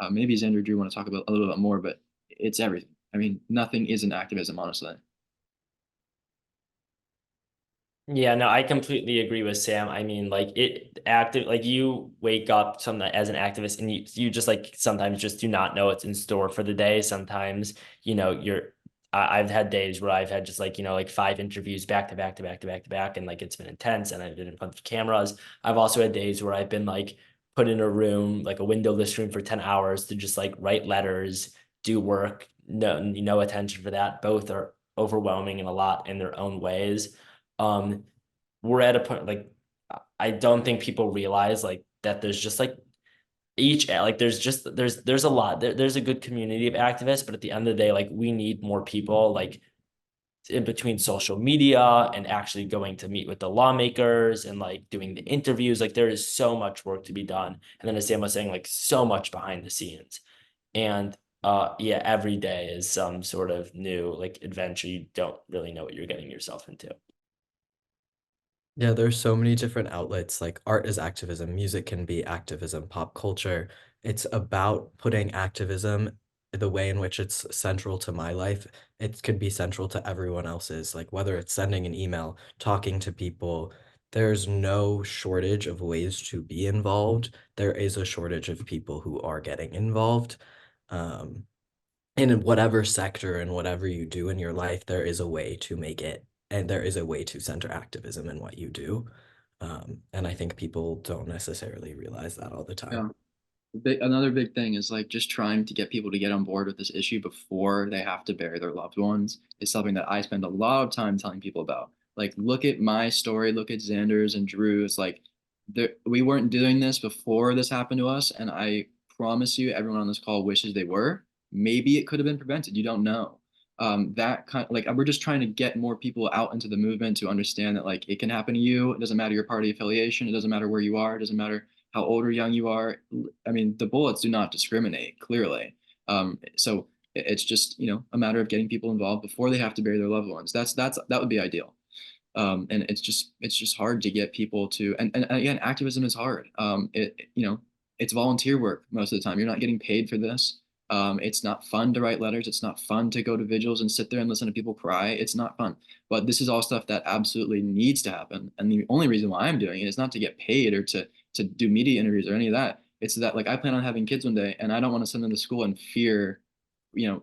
Maybe Xander Drew want to talk about a little bit more, but it's everything. I mean, nothing isn't activism, honestly. Yeah, no, I completely agree with Sam. I mean, like like you wake up some as an activist and you just like sometimes just do not know what's in store for the day. Sometimes, I've had days where I've had just like, like 5 interviews back to back to back to back to back. And like, it's been intense and I've been in front of cameras. I've also had days where I've been like put in a room, like a windowless room for 10 hours to just like write letters, do work, no attention for that. Both are overwhelming and a lot in their own ways. We're at a point like I don't think people realize like that there's just like there's a lot there's a good community of activists, but at the end of the day, like we need more people like in between social media and actually going to meet with the lawmakers and like doing the interviews. Like there is so much work to be done, and then as Sam was saying, like so much behind the scenes. And yeah, every day is some sort of new like adventure. You don't really know what you're getting yourself into. Yeah, there's so many different outlets. Like art is activism, music can be activism, pop culture. It's about putting activism the way in which it's central to my life. It could be central to everyone else's, like whether it's sending an email, talking to people. There's no shortage of ways to be involved. There is a shortage of people who are getting involved. Um, and in whatever sector and whatever you do in your life, there is a way to make it, and there is a way to center activism in what you do. And I think people don't necessarily realize that all the time. Another big thing is like just trying to get people to get on board with this issue before they have to bury their loved ones is something that I spend a lot of time telling people about. Like, look at my story, look at Xander's and Drew's. Like, we weren't doing this before this happened to us, and I promise you, everyone on this call wishes they were. Maybe it could have been prevented. You don't know. That kind like we're just trying to get more people out into the movement to understand that like it can happen to you. It doesn't matter your party affiliation. It doesn't matter where you are. It doesn't matter how old or young you are. I mean, the bullets do not discriminate, clearly. So it's just, a matter of getting people involved before they have to bury their loved ones. That would be ideal. And it's just hard to get people to, and again, activism is hard. It's volunteer work most of the time. You're not getting paid for this. It's not fun to write letters. It's not fun to go to vigils and sit there and listen to people cry. It's not fun. But this is all stuff that absolutely needs to happen. And the only reason why I'm doing it is not to get paid or to do media interviews or any of that. It's that like I plan on having kids one day, and I don't want to send them to school in fear,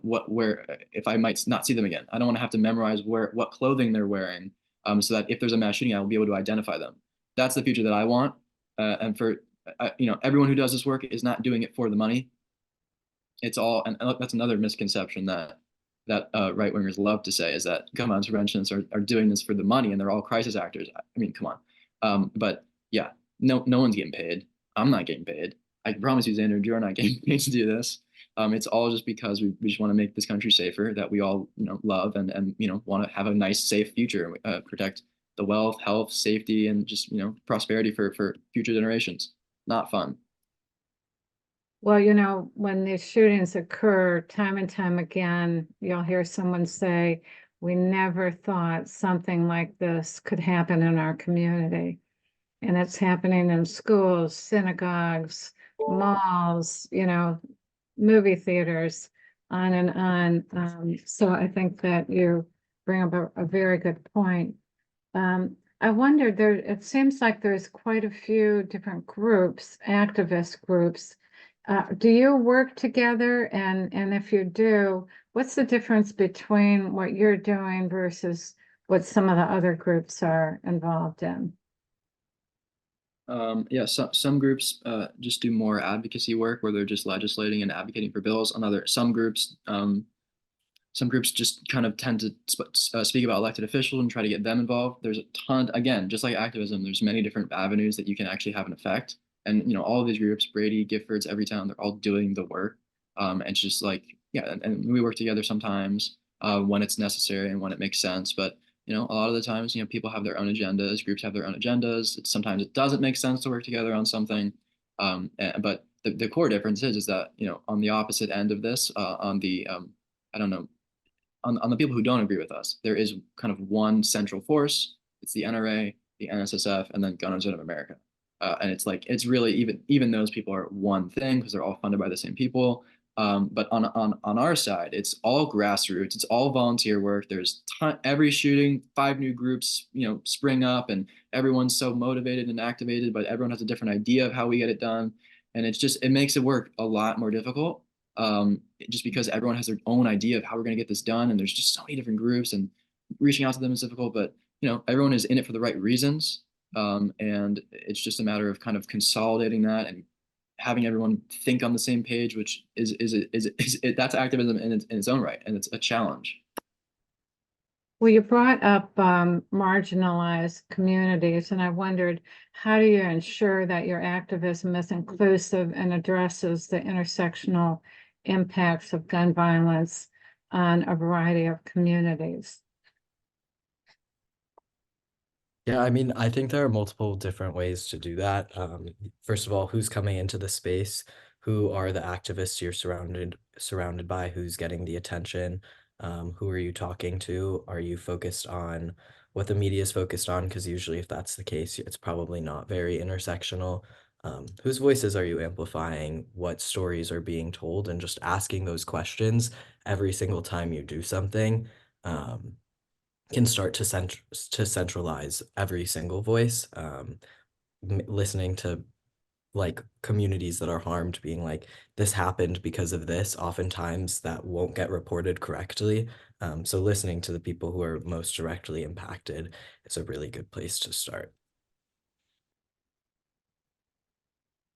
where if I might not see them again. I don't want to have to memorize what clothing they're wearing, so that if there's a mass shooting, I will be able to identify them. That's the future that I want. And for everyone who does this work is not doing it for the money. It's all, and that's another misconception that right wingers love to say, is that gun violence preventionists are doing this for the money and they're all crisis actors. I mean, come on. But yeah, no one's getting paid. I'm not getting paid. I can promise you, Xander and Drew are not getting paid to do this. It's all just because we just want to make this country safer, that we all love and want to have a nice, safe future and protect the wealth, health, safety, and just, prosperity for future generations. Not fun. Well, you know, when these shootings occur time and time again, you'll hear someone say, we never thought something like this could happen in our community. And it's happening in schools, synagogues, malls, you know, movie theaters, on and on. So I think that you bring up a very good point. I wonder, it seems like there's quite a few different groups, activist groups. Do you work together? And if you do, what's the difference between what you're doing versus what some of the other groups are involved in? Yeah, some groups just do more advocacy work where they're just legislating and advocating for bills. Some groups just kind of tend to speak about elected officials and try to get them involved. There's a ton, again, just like activism, there's many different avenues that you can actually have an effect. And all of these groups, Brady, Giffords, Everytown, they're all doing the work. And it's just like, yeah, and we work together sometimes when it's necessary and when it makes sense. But a lot of the times, people have their own agendas, groups have their own agendas. Sometimes it doesn't make sense to work together on something. But the core difference is that, on the opposite end of this, on the, I don't know, on the people who don't agree with us, there is kind of one central force. It's the NRA, the NSSF, and then Gunners of America. And it's like, it's really even those people are one thing because they're all funded by the same people. But on our side, it's all grassroots. It's all volunteer work. There's every shooting, 5 new groups, spring up, and everyone's so motivated and activated, but everyone has a different idea of how we get it done. And it makes it work a lot more difficult. Just because everyone has their own idea of how we're going to get this done, and there's just so many different groups, and reaching out to them is difficult. But everyone is in it for the right reasons, and it's just a matter of kind of consolidating that and having everyone think on the same page, which is that's activism in its own right, and it's a challenge. Well, you brought up marginalized communities, and I wondered, how do you ensure that your activism is inclusive and addresses the intersectional impacts of gun violence on a variety of communities? Yeah, I mean, I think there are multiple different ways to do that. First of all, who's coming into the space? Who are the activists you're surrounded by? Who's getting the attention? Who are you talking to? Are you focused on what the media is focused on? Because usually if that's the case, it's probably not very intersectional. Whose voices are you amplifying? What stories are being told? And just asking those questions every single time you do something can start to centralize every single voice. Listening to like communities that are harmed being like, this happened because of this, oftentimes that won't get reported correctly. So listening to the people who are most directly impacted is a really good place to start.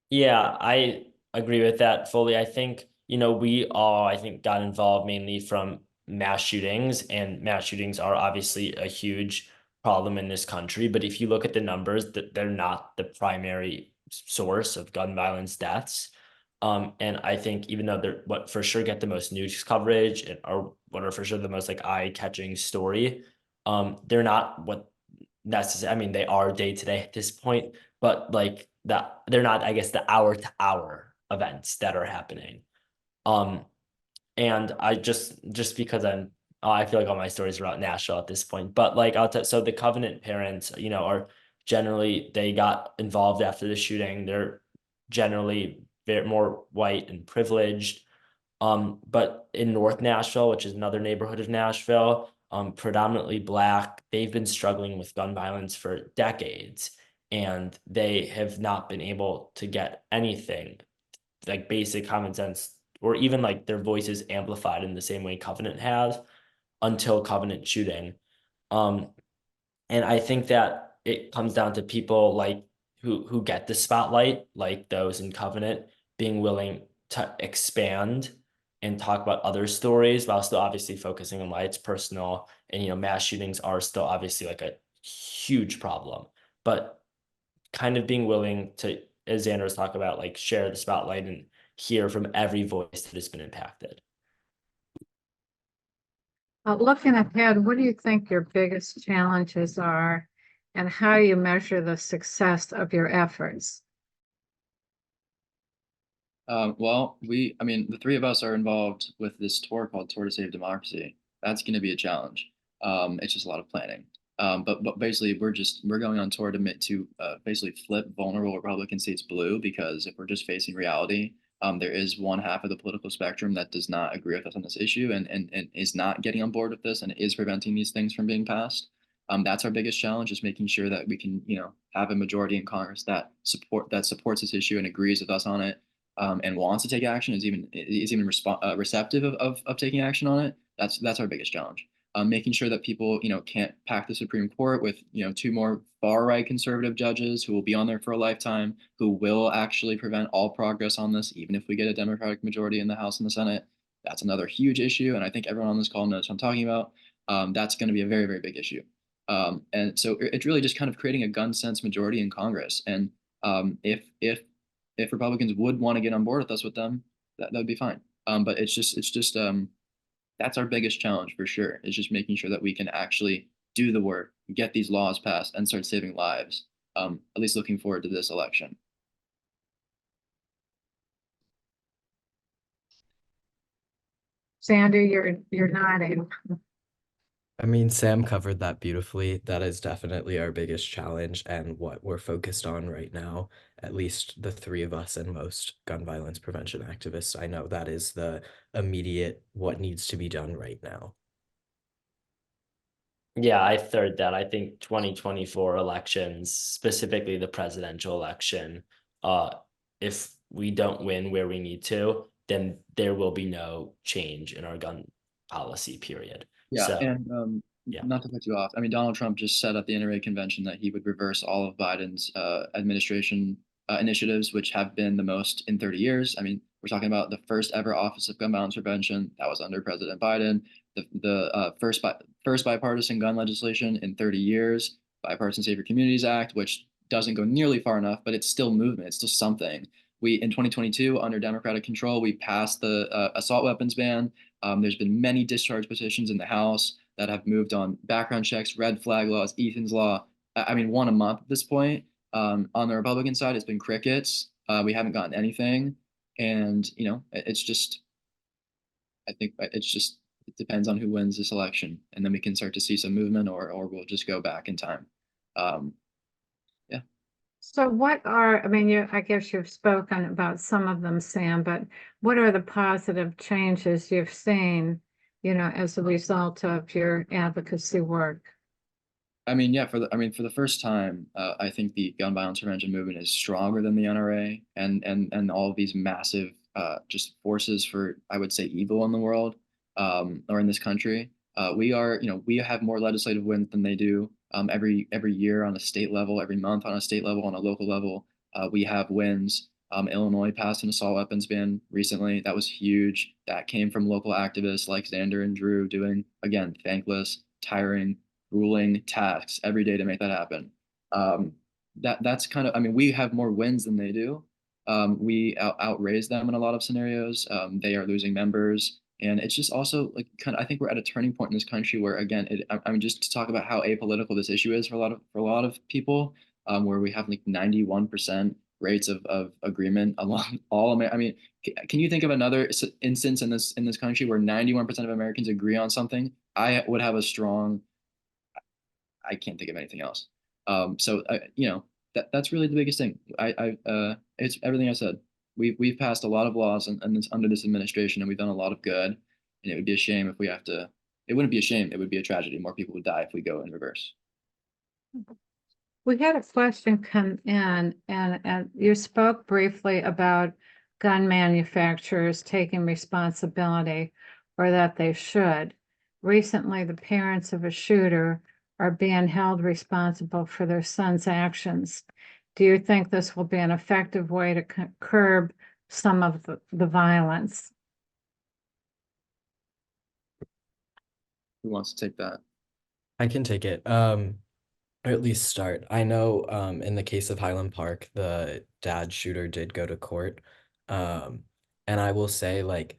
Yeah, I agree with that fully. I think, we all, got involved mainly from mass shootings, and mass shootings are obviously a huge problem in this country. But if you look at the numbers, that they're not the primary source of gun violence deaths. And I think even though they're what for sure get the most news coverage and are what are for sure the most like eye-catching story, they're not what necessary. I mean, they are day to day at this point, but like that, they're not, I guess, the hour to hour events that are happening. And I just because I feel like all my stories are about Nashville at this point, but like so the Covenant parents, are generally, they got involved after the shooting. They're generally more white and privileged. But in North Nashville, which is another neighborhood of Nashville, predominantly Black, they've been struggling with gun violence for decades, and they have not been able to get anything like basic common sense or even like their voices amplified in the same way Covenant has until Covenant shooting. And I think that it comes down to people like who get the spotlight, like those in Covenant, being willing to expand and talk about other stories while still obviously focusing on why it's personal. And mass shootings are still obviously like a huge problem, but kind of being willing to, as Xander was talking about, like share the spotlight and hear from every voice that has been impacted. Looking ahead, what do you think your biggest challenges are and how you measure the success of your efforts? Well, I mean, the three of us are involved with this tour called Tour to Save Democracy. That's going to be a challenge. It's just a lot of planning. But basically, we're going on tour to basically flip vulnerable Republican states blue, because if we're just facing reality, there is one half of the political spectrum that does not agree with us on this issue, and is not getting on board with this, and is preventing these things from being passed. That's our biggest challenge, is making sure that we can, have a majority in Congress that supports this issue and agrees with us on it, and wants to take action, is even receptive of taking action on it. That's our biggest challenge. Making sure that people, can't pack the Supreme Court with, two more far right conservative judges who will be on there for a lifetime, who will actually prevent all progress on this, even if we get a Democratic majority in the House and the Senate. That's another huge issue, and I think everyone on this call knows what I'm talking about. That's going to be a very, very big issue. And so it's really just kind of creating a gun sense majority in Congress. And if Republicans would want to get on board with us with them, that would be fine. But it's just that's our biggest challenge for sure, is just making sure that we can actually do the work, get these laws passed, and start saving lives. At least looking forward to this election. Xander, you're nodding. I mean, Sam covered that beautifully. That is definitely our biggest challenge and what we're focused on right now. At least the three of us and most gun violence prevention activists. I know that is the immediate what needs to be done right now. Yeah, I third that. I think 2024 elections, specifically the presidential election, if we don't win where we need to, then there will be no change in our gun policy, period. Yeah, So, and yeah. not to cut you off, I mean, Donald Trump just said at the NRA convention that he would reverse all of Biden's administration initiatives, which have been the most in 30 years. I mean, we're talking about the first ever Office of Gun Violence Prevention that was under President Biden, the first bipartisan gun legislation in 30 years, Bipartisan Safer Communities Act, which doesn't go nearly far enough, but it's still movement. It's still something. We, in 2022, under Democratic control, we passed the assault weapons ban. There's been many discharge petitions in the House that have moved on background checks, red flag laws, Ethan's law. I mean, one a month at this point. On the Republican side, it's been crickets. We haven't gotten anything. And, it's just, I think it's just, it depends on who wins this election. And then we can start to see some movement, or we'll just go back in time. Yeah. So I guess you've spoken about some of them, Sam, but what are the positive changes you've seen, as a result of your advocacy work? I mean, yeah, for the first time, I think the gun violence prevention movement is stronger than the NRA and all of these massive just forces for, I would say, evil in the world, or in this country. We have more legislative wins than they do. Every year on a state level, every month on a state level, on a local level, we have wins. Illinois passed an assault weapons ban recently. That was huge. That came from local activists like Xander and Drew doing, again, thankless, tiring, grueling tasks every day to make that happen. That's kind of, I mean, we have more wins than they do. We outraise them in a lot of scenarios. They are losing members. And it's just also like I think we're at a turning point in this country where, again, I mean, just to talk about how apolitical this issue is for a lot of people, where we have like 91% rates of agreement along all. I mean, can you think of another instance in this country where 91% of Americans agree on something? I would have a strong. I can't think of anything else. So that's really the biggest thing. It's everything I said. We've passed a lot of laws under this administration, and we've done a lot of good. And it would be a shame if we have to. It wouldn't be a shame. It would be a tragedy. More people would die if we go in reverse. We had a question come in, and you spoke briefly about gun manufacturers taking responsibility, or that they should. Recently, the parents of a shooter are being held responsible for their son's actions. Do you think this will be an effective way to curb some of the violence? Who wants to take that? I can take it. Or at least start. I know in the case of Highland Park, the dad shooter did go to court. And I will say, like,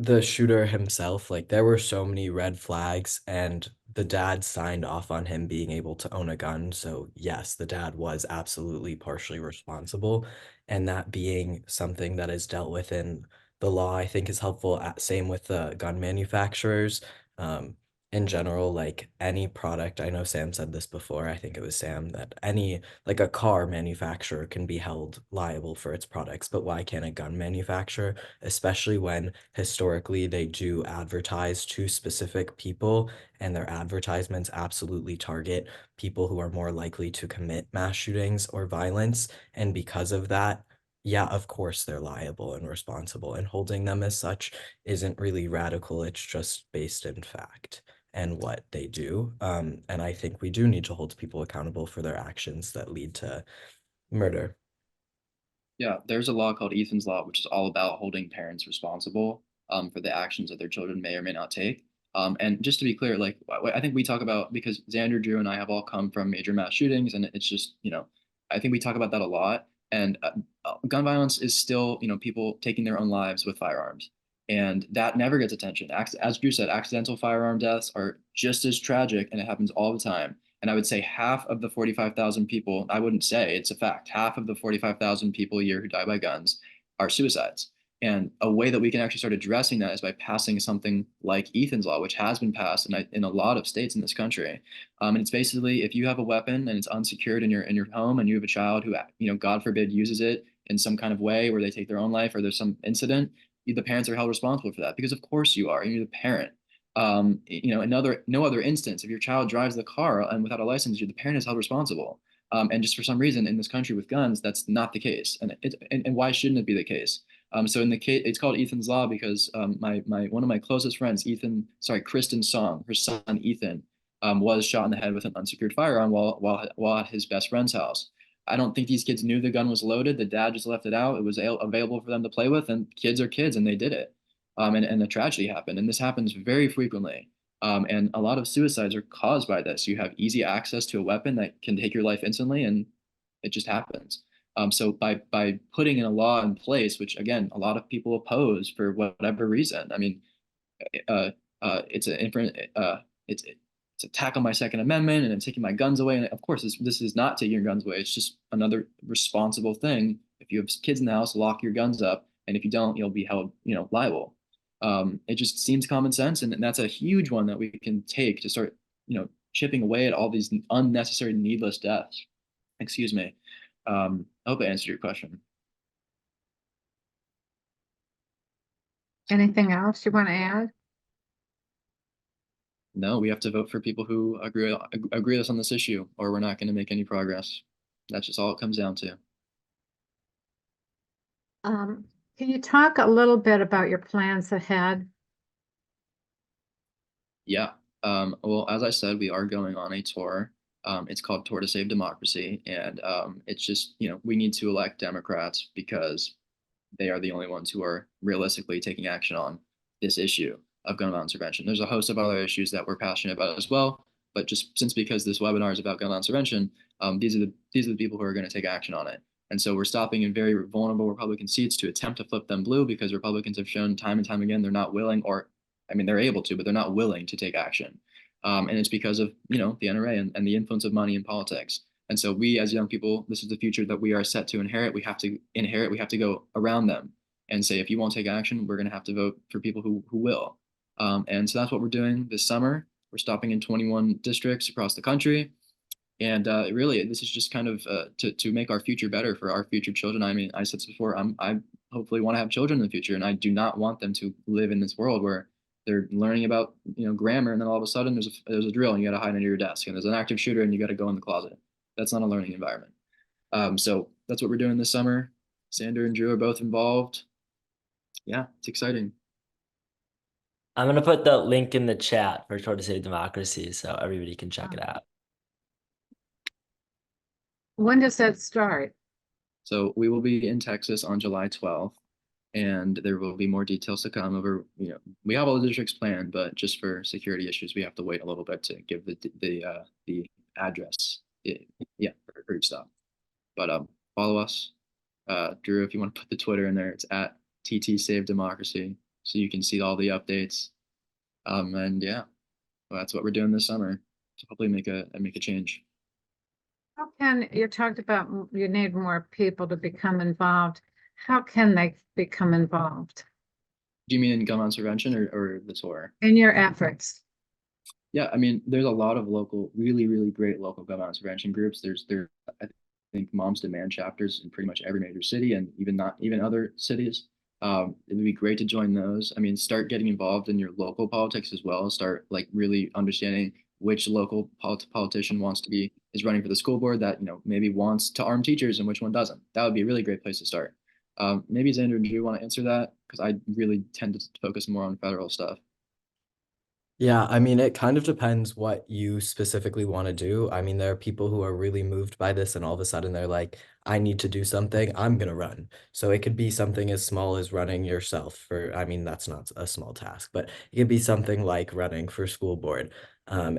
the shooter himself, like there were so many red flags, and the dad signed off on him being able to own a gun. So yes, the dad was absolutely partially responsible, and that being something that is dealt with in the law, I think is helpful. Same with the gun manufacturers. In general, like any product, I know Sam said this before, I think it was Sam, that any like a car manufacturer can be held liable for its products, but why can't a gun manufacturer? Especially when historically they do advertise to specific people, and their advertisements absolutely target people who are more likely to commit mass shootings or violence. And because of that, yeah, of course they're liable and responsible, and holding them as such isn't really radical. It's just based in fact and what they do. And I think we do need to hold people accountable for their actions that lead to murder. Yeah, there's a law called Ethan's Law, which is all about holding parents responsible for the actions that their children may or may not take. And just to be clear, like I think we talk about, because Xander, Drew, and I have all come from major mass shootings, and it's just, I think we talk about that a lot. And gun violence is still, people taking their own lives with firearms, and that never gets attention. As Drew said, accidental firearm deaths are just as tragic, and it happens all the time. And I would say half of the 45,000 people, I wouldn't say, it's a fact, half of the 45,000 people a year who die by guns are suicides. And a way that we can actually start addressing that is by passing something like Ethan's Law, which has been passed in a lot of states in this country. And it's basically, if you have a weapon and it's unsecured in your home, and you have a child who, God forbid, uses it in some kind of way where they take their own life, or there's some incident, the parents are held responsible for that, because of course you are. You're the parent. No other instance, if your child drives the car and without a license, the parent is held responsible. And just for some reason in this country with guns, that's not the case. And why shouldn't it be the case? So in the case, it's called Ethan's Law because my one of my closest friends, Kristen Song, her son Ethan, was shot in the head with an unsecured firearm while at his best friend's house. I don't think these kids knew the gun was loaded. The dad just left it out. It was available for them to play with, and kids are kids, and they did it. And a tragedy happened. And this happens very frequently. And a lot of suicides are caused by this. You have easy access to a weapon that can take your life instantly, and it just happens. So by putting in a law in place, which again, a lot of people oppose for whatever reason. I mean, it's it's attack on my Second Amendment, and it's taking my guns away. And of course, this is not taking your guns away. It's just another responsible thing. If you have kids in the house, lock your guns up, and if you don't, you'll be held, liable. It just seems common sense, and that's a huge one that we can take to start, chipping away at all these unnecessary, needless deaths. Excuse me. I hope I answered your question. Anything else you want to add? No, we have to vote for people who agree with us on this issue, or we're not going to make any progress. That's just all it comes down to. Can you talk a little bit about your plans ahead? Yeah. Well, as I said, we are going on a tour. It's called Tour to Save Democracy. And it's just, we need to elect Democrats because they are the only ones who are realistically taking action on this issue of gun violence prevention. There's a host of other issues that we're passionate about as well. But just because this webinar is about gun violence prevention, these are the people who are going to take action on it. And so we're stopping in very vulnerable Republican seats to attempt to flip them blue, because Republicans have shown time and time again they're not willing, or I mean, they're able to, but they're not willing to take action. And it's because of, the NRA and the influence of money in politics. And so we, as young people, this is the future that we are set to inherit. We have to go around them and say, if you won't take action, we're going to have to vote for people who will. And so that's what we're doing this summer. We're stopping in 21 districts across the country. And really, this is just kind of to make our future better for our future children. I mean, I said this before, I hopefully want to have children in the future, and I do not want them to live in this world where they're learning about, grammar, and then all of a sudden there's a drill and you got to hide under your desk, and there's an active shooter and you got to go in the closet. That's not a learning environment. So that's what we're doing this summer. Xander and Drew are both involved. Yeah, it's exciting. I'm gonna put the link in the chat for Tour to Save Democracy so everybody can check it out. When does that start? So we will be in Texas on July 12th, and there will be more details to come over. We have all the districts planned, but just for security issues, we have to wait a little bit to give the address. For each stop. But follow us. Drew, if you want to put the Twitter in there, it's at TT Save Democracy. so you can see all the updates. And yeah, well, that's what we're doing this summer to hopefully make a change. How can, you talked about you need more people to become involved. How can they become involved Do you mean in gun violence prevention or the tour? in your efforts? Yeah, I mean, there's a lot of local, really, really great local gun violence prevention groups. I think Moms Demand chapters in pretty much every major city, and not even other cities. It would be great to join those. I mean, start getting involved in your local politics as well. Start like really understanding which local politician is running for the school board that maybe wants to arm teachers and which one doesn't. That would be a really great place to start. Maybe Xander, do you want to answer that? Because I really tend to focus more on federal stuff. Yeah, I mean, it kind of depends what you specifically want to do. I mean, there are people who are really moved by this, and all of a sudden they're like, I need to do something, I'm gonna run. So it could be something as small as running yourself for, I mean, that's not a small task, but it could be something like running for school board,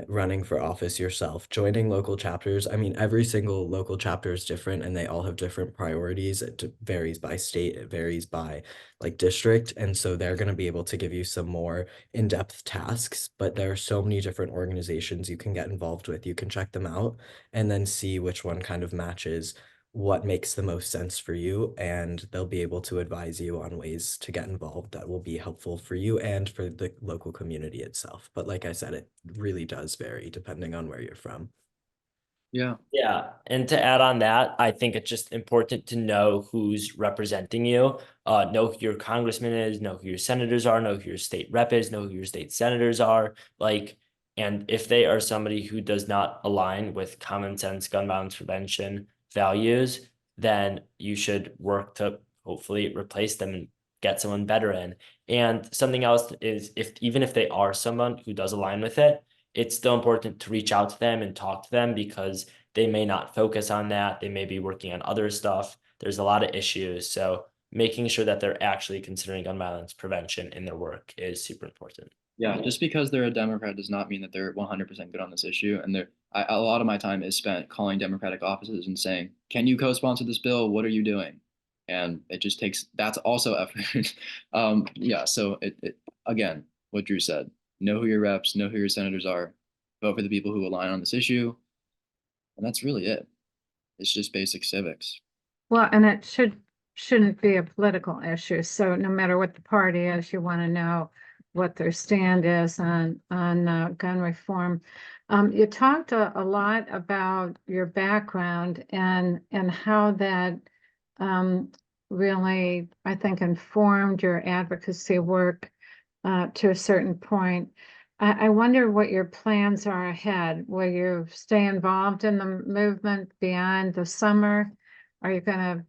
running for office yourself, joining local chapters. I mean, every single local chapter is different and they all have different priorities. Varies by state, it varies by like district. And so they're going to be able to give you some more in-depth tasks, but there are so many different organizations you can get involved with. You can check them out and then see which one kind of matches what makes the most sense for you, and they'll be able to advise you on ways to get involved that will be helpful for you and for the local community itself. But like I said, it really does vary depending on where you're from. Yeah. Yeah, and to add on that, I think it's just important to know who's representing you. Know who your congressman is, know who your senators are, know who your state rep is, know who your state senators are. Like, and if they are somebody who does not align with common sense gun violence prevention values, then you should work to hopefully replace them and get someone better in. And something else is, even if they are someone who does align with it, it's still important to reach out to them and talk to them, because they may not focus on that. They may be working on other stuff. There's a lot of issues. So making sure that they're actually considering gun violence prevention in their work is super important. Yeah, just because they're a Democrat does not mean that they're 100% good on this issue. And a lot of my time is spent calling Democratic offices and saying, "Can you co-sponsor this bill? What are you doing?" And it just that's also effort. Yeah. So again, what Drew said: know who your reps, know who your senators are, vote for the people who align on this issue, and that's really it. It's just basic civics. Well, and it shouldn't be a political issue. So no matter what the party is, you want to know what their stand is on gun reform. You talked a lot about your background and how that really, I think, informed your advocacy work to a certain point. I wonder what your plans are ahead. Will you stay involved in the movement beyond the summer? Are you going to,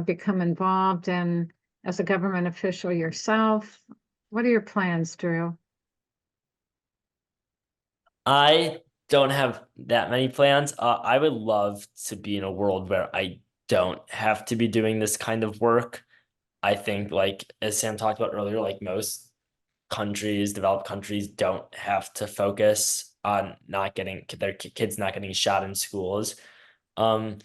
become involved as a government official yourself? What are your plans, Drew? I don't have that many plans. I would love to be in a world where I don't have to be doing this kind of work. I think, like as Sam talked about earlier, like most countries, developed countries, don't have to focus on not getting their kids not getting shot in schools. Um,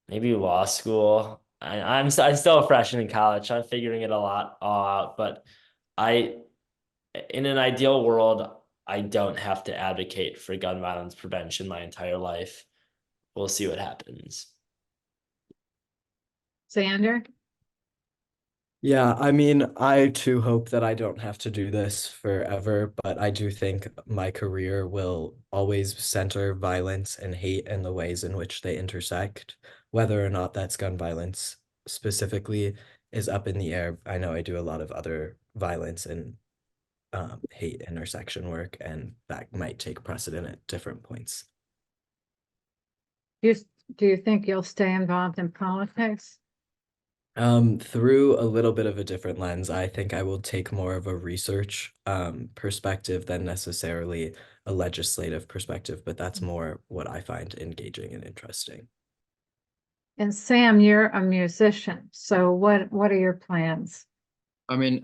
Maybe law school. I'm still a freshman in college. So I'm figuring it a lot. But I, in an ideal world, I don't have to advocate for gun violence prevention my entire life. We'll see what happens. Xander? Yeah, I mean, I too hope that I don't have to do this forever, but I do think my career will always center violence and hate and the ways in which they intersect. Whether or not that's gun violence specifically is up in the air. I know I do a lot of other violence and hate intersection work, and that might take precedent at different points. Do you think you'll stay involved in politics? Through a little bit of a different lens, I think I will take more of a research perspective than necessarily a legislative perspective, but that's more what I find engaging and interesting. And Sam, you're a musician. So what are your plans? I mean,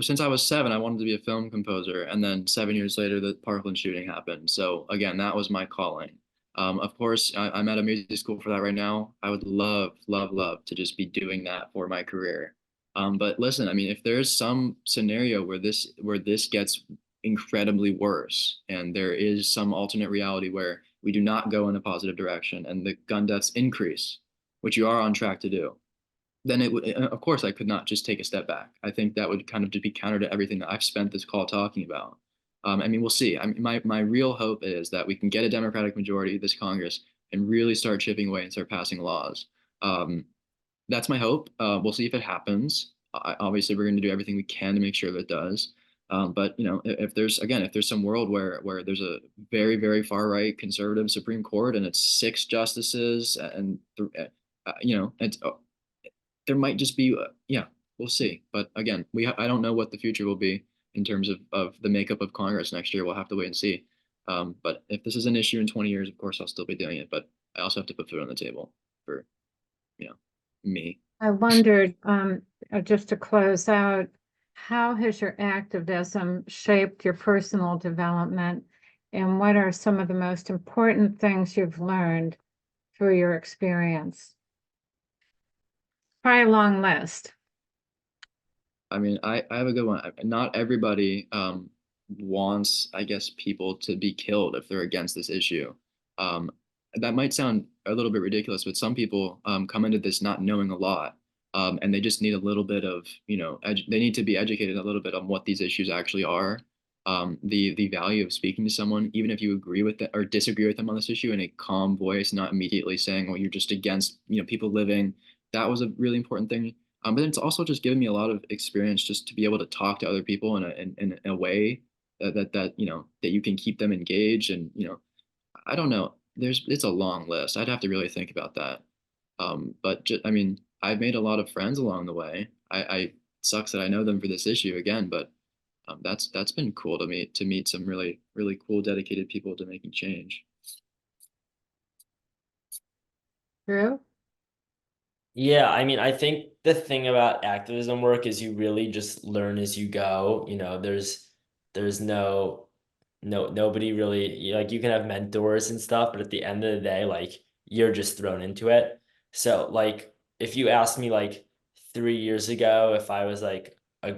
since I was 7, I wanted to be a film composer, and then 7 years later, the Parkland shooting happened. So again, that was my calling. Of course, I'm at a music school for that right now. I would love, love, love to just be doing that for my career. But listen, I mean, if there's some scenario where this gets incredibly worse, and there is some alternate reality where we do not go in a positive direction and the gun deaths increase, which you are on track to do, then it would, of course, I could not just take a step back. I think that would kind of just be counter to everything that I've spent this call talking about. I mean, we'll see. I mean, my real hope is that we can get a Democratic majority of this Congress and really start chipping away and start passing laws. Um, that's my hope. We'll see if it happens. Obviously, we're going to do everything we can to make sure that it does. But you know, if there's some world where there's a very, very far right conservative Supreme Court and it's 6 justices and you know, there might just be yeah, we'll see. But again, I don't know what the future will be in terms of the makeup of Congress next year. We'll have to wait and see. But if this is an issue in 20 years, of course, I'll still be doing it. But I also have to put food on the table for, you know, me. I wondered, just to close out, how has your activism shaped your personal development? And what are some of the most important things you've learned through your experience? Probably a long list. I mean, I have a good one. Not everybody wants, I guess, people to be killed if they're against this issue. Um, that might sound a little bit ridiculous, but some people come into this not knowing a lot, and they just need a little bit of, you know, they need to be educated a little bit on what these issues actually are. The value of speaking to someone, even if you agree with them or disagree with them on this issue, in a calm voice, not immediately saying, "Well, you're just against, you know, people living." That was a really important thing. But then it's also just given me a lot of experience just to be able to talk to other people in a way that you know that you can keep them engaged. And you know, I don't know, it's a long list. I'd have to really think about that. But I mean, I've made a lot of friends along the way. I sucks that I know them for this issue again, but that's been cool to meet some really really cool dedicated people to making change. Drew? Yeah, I mean, I think the thing about activism work is you really just learn as you go. You know, there's nobody really, like, you can have mentors and stuff, but at the end of the day, like, you're just thrown into it. So like, if you asked me like 3 years ago if I was like a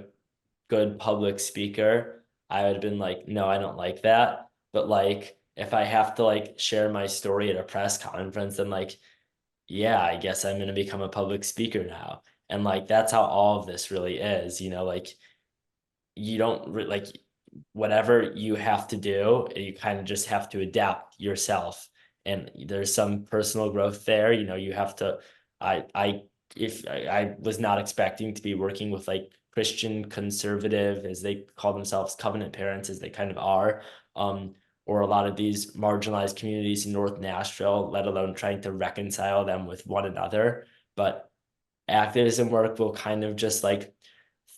good public speaker, I would have been like, no, I don't like that. But like, if I have to like share my story at a press conference, then like, yeah, I guess I'm gonna become a public speaker now. And like, that's how all of this really is, you know, like, you don't like, whatever you have to do, you kind of just have to adapt yourself. And there's some personal growth there, you know, you have to, I if I was not expecting to be working with like Christian conservative, as they call themselves, covenant parents, as they kind of are, or a lot of these marginalized communities in North Nashville, let alone trying to reconcile them with one another. But activism work will kind of just like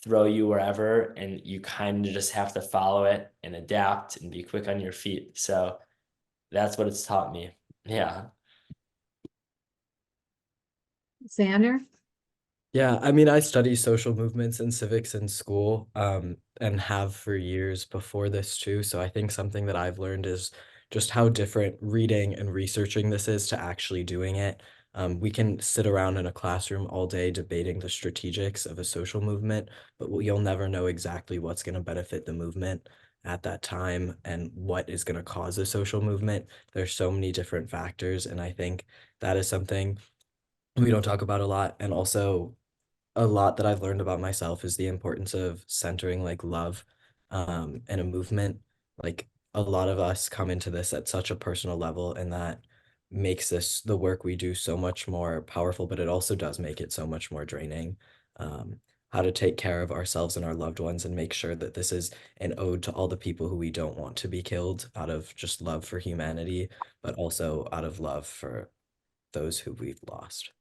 throw you wherever, and you kind of just have to follow it and adapt and be quick on your feet. So that's what it's taught me. Yeah. Xander? Yeah, I mean, I study social movements and civics in school, and have for years before this too. So I think something that I've learned is just how different reading and researching this is to actually doing it. We can sit around in a classroom all day debating the strategics of a social movement, but you'll never know exactly what's going to benefit the movement at that time and what is going to cause a social movement. There's so many different factors, and I think that is something we don't talk about a lot. And also, a lot that I've learned about myself is the importance of centering like love in a movement. Like, a lot of us come into this at such a personal level, and that makes this the work we do so much more powerful, but it also does make it so much more draining. Um, how to take care of ourselves and our loved ones and make sure that this is an ode to all the people who we don't want to be killed out of just love for humanity, but also out of love for those who we've lost.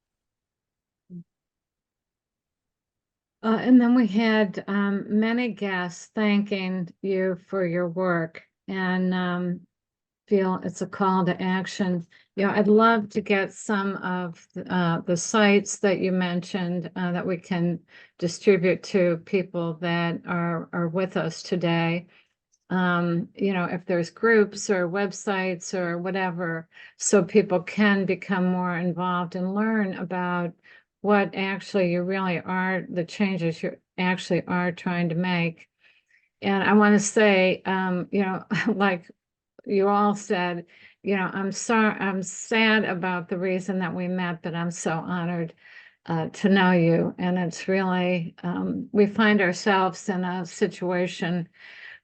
And then we had many guests thanking you for your work, and feel it's a call to action. You know, I'd love to get some of the sites that you mentioned that we can distribute to people that are with us today. You know, if there's groups or websites or whatever, so people can become more involved and learn about what actually you really are, the changes you actually are trying to make. And I want to say, you know, like you all said, you know, I'm sad about the reason that we met, but I'm so honored to know you. And it's really, we find ourselves in a situation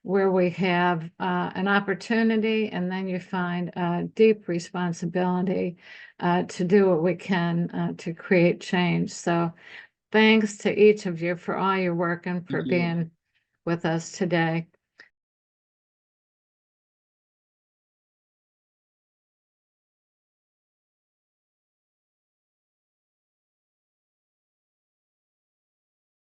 where we have an opportunity, and then you find a deep responsibility to do what we can to create change. So thanks to each of you for all your work and for Thank you. being with us today.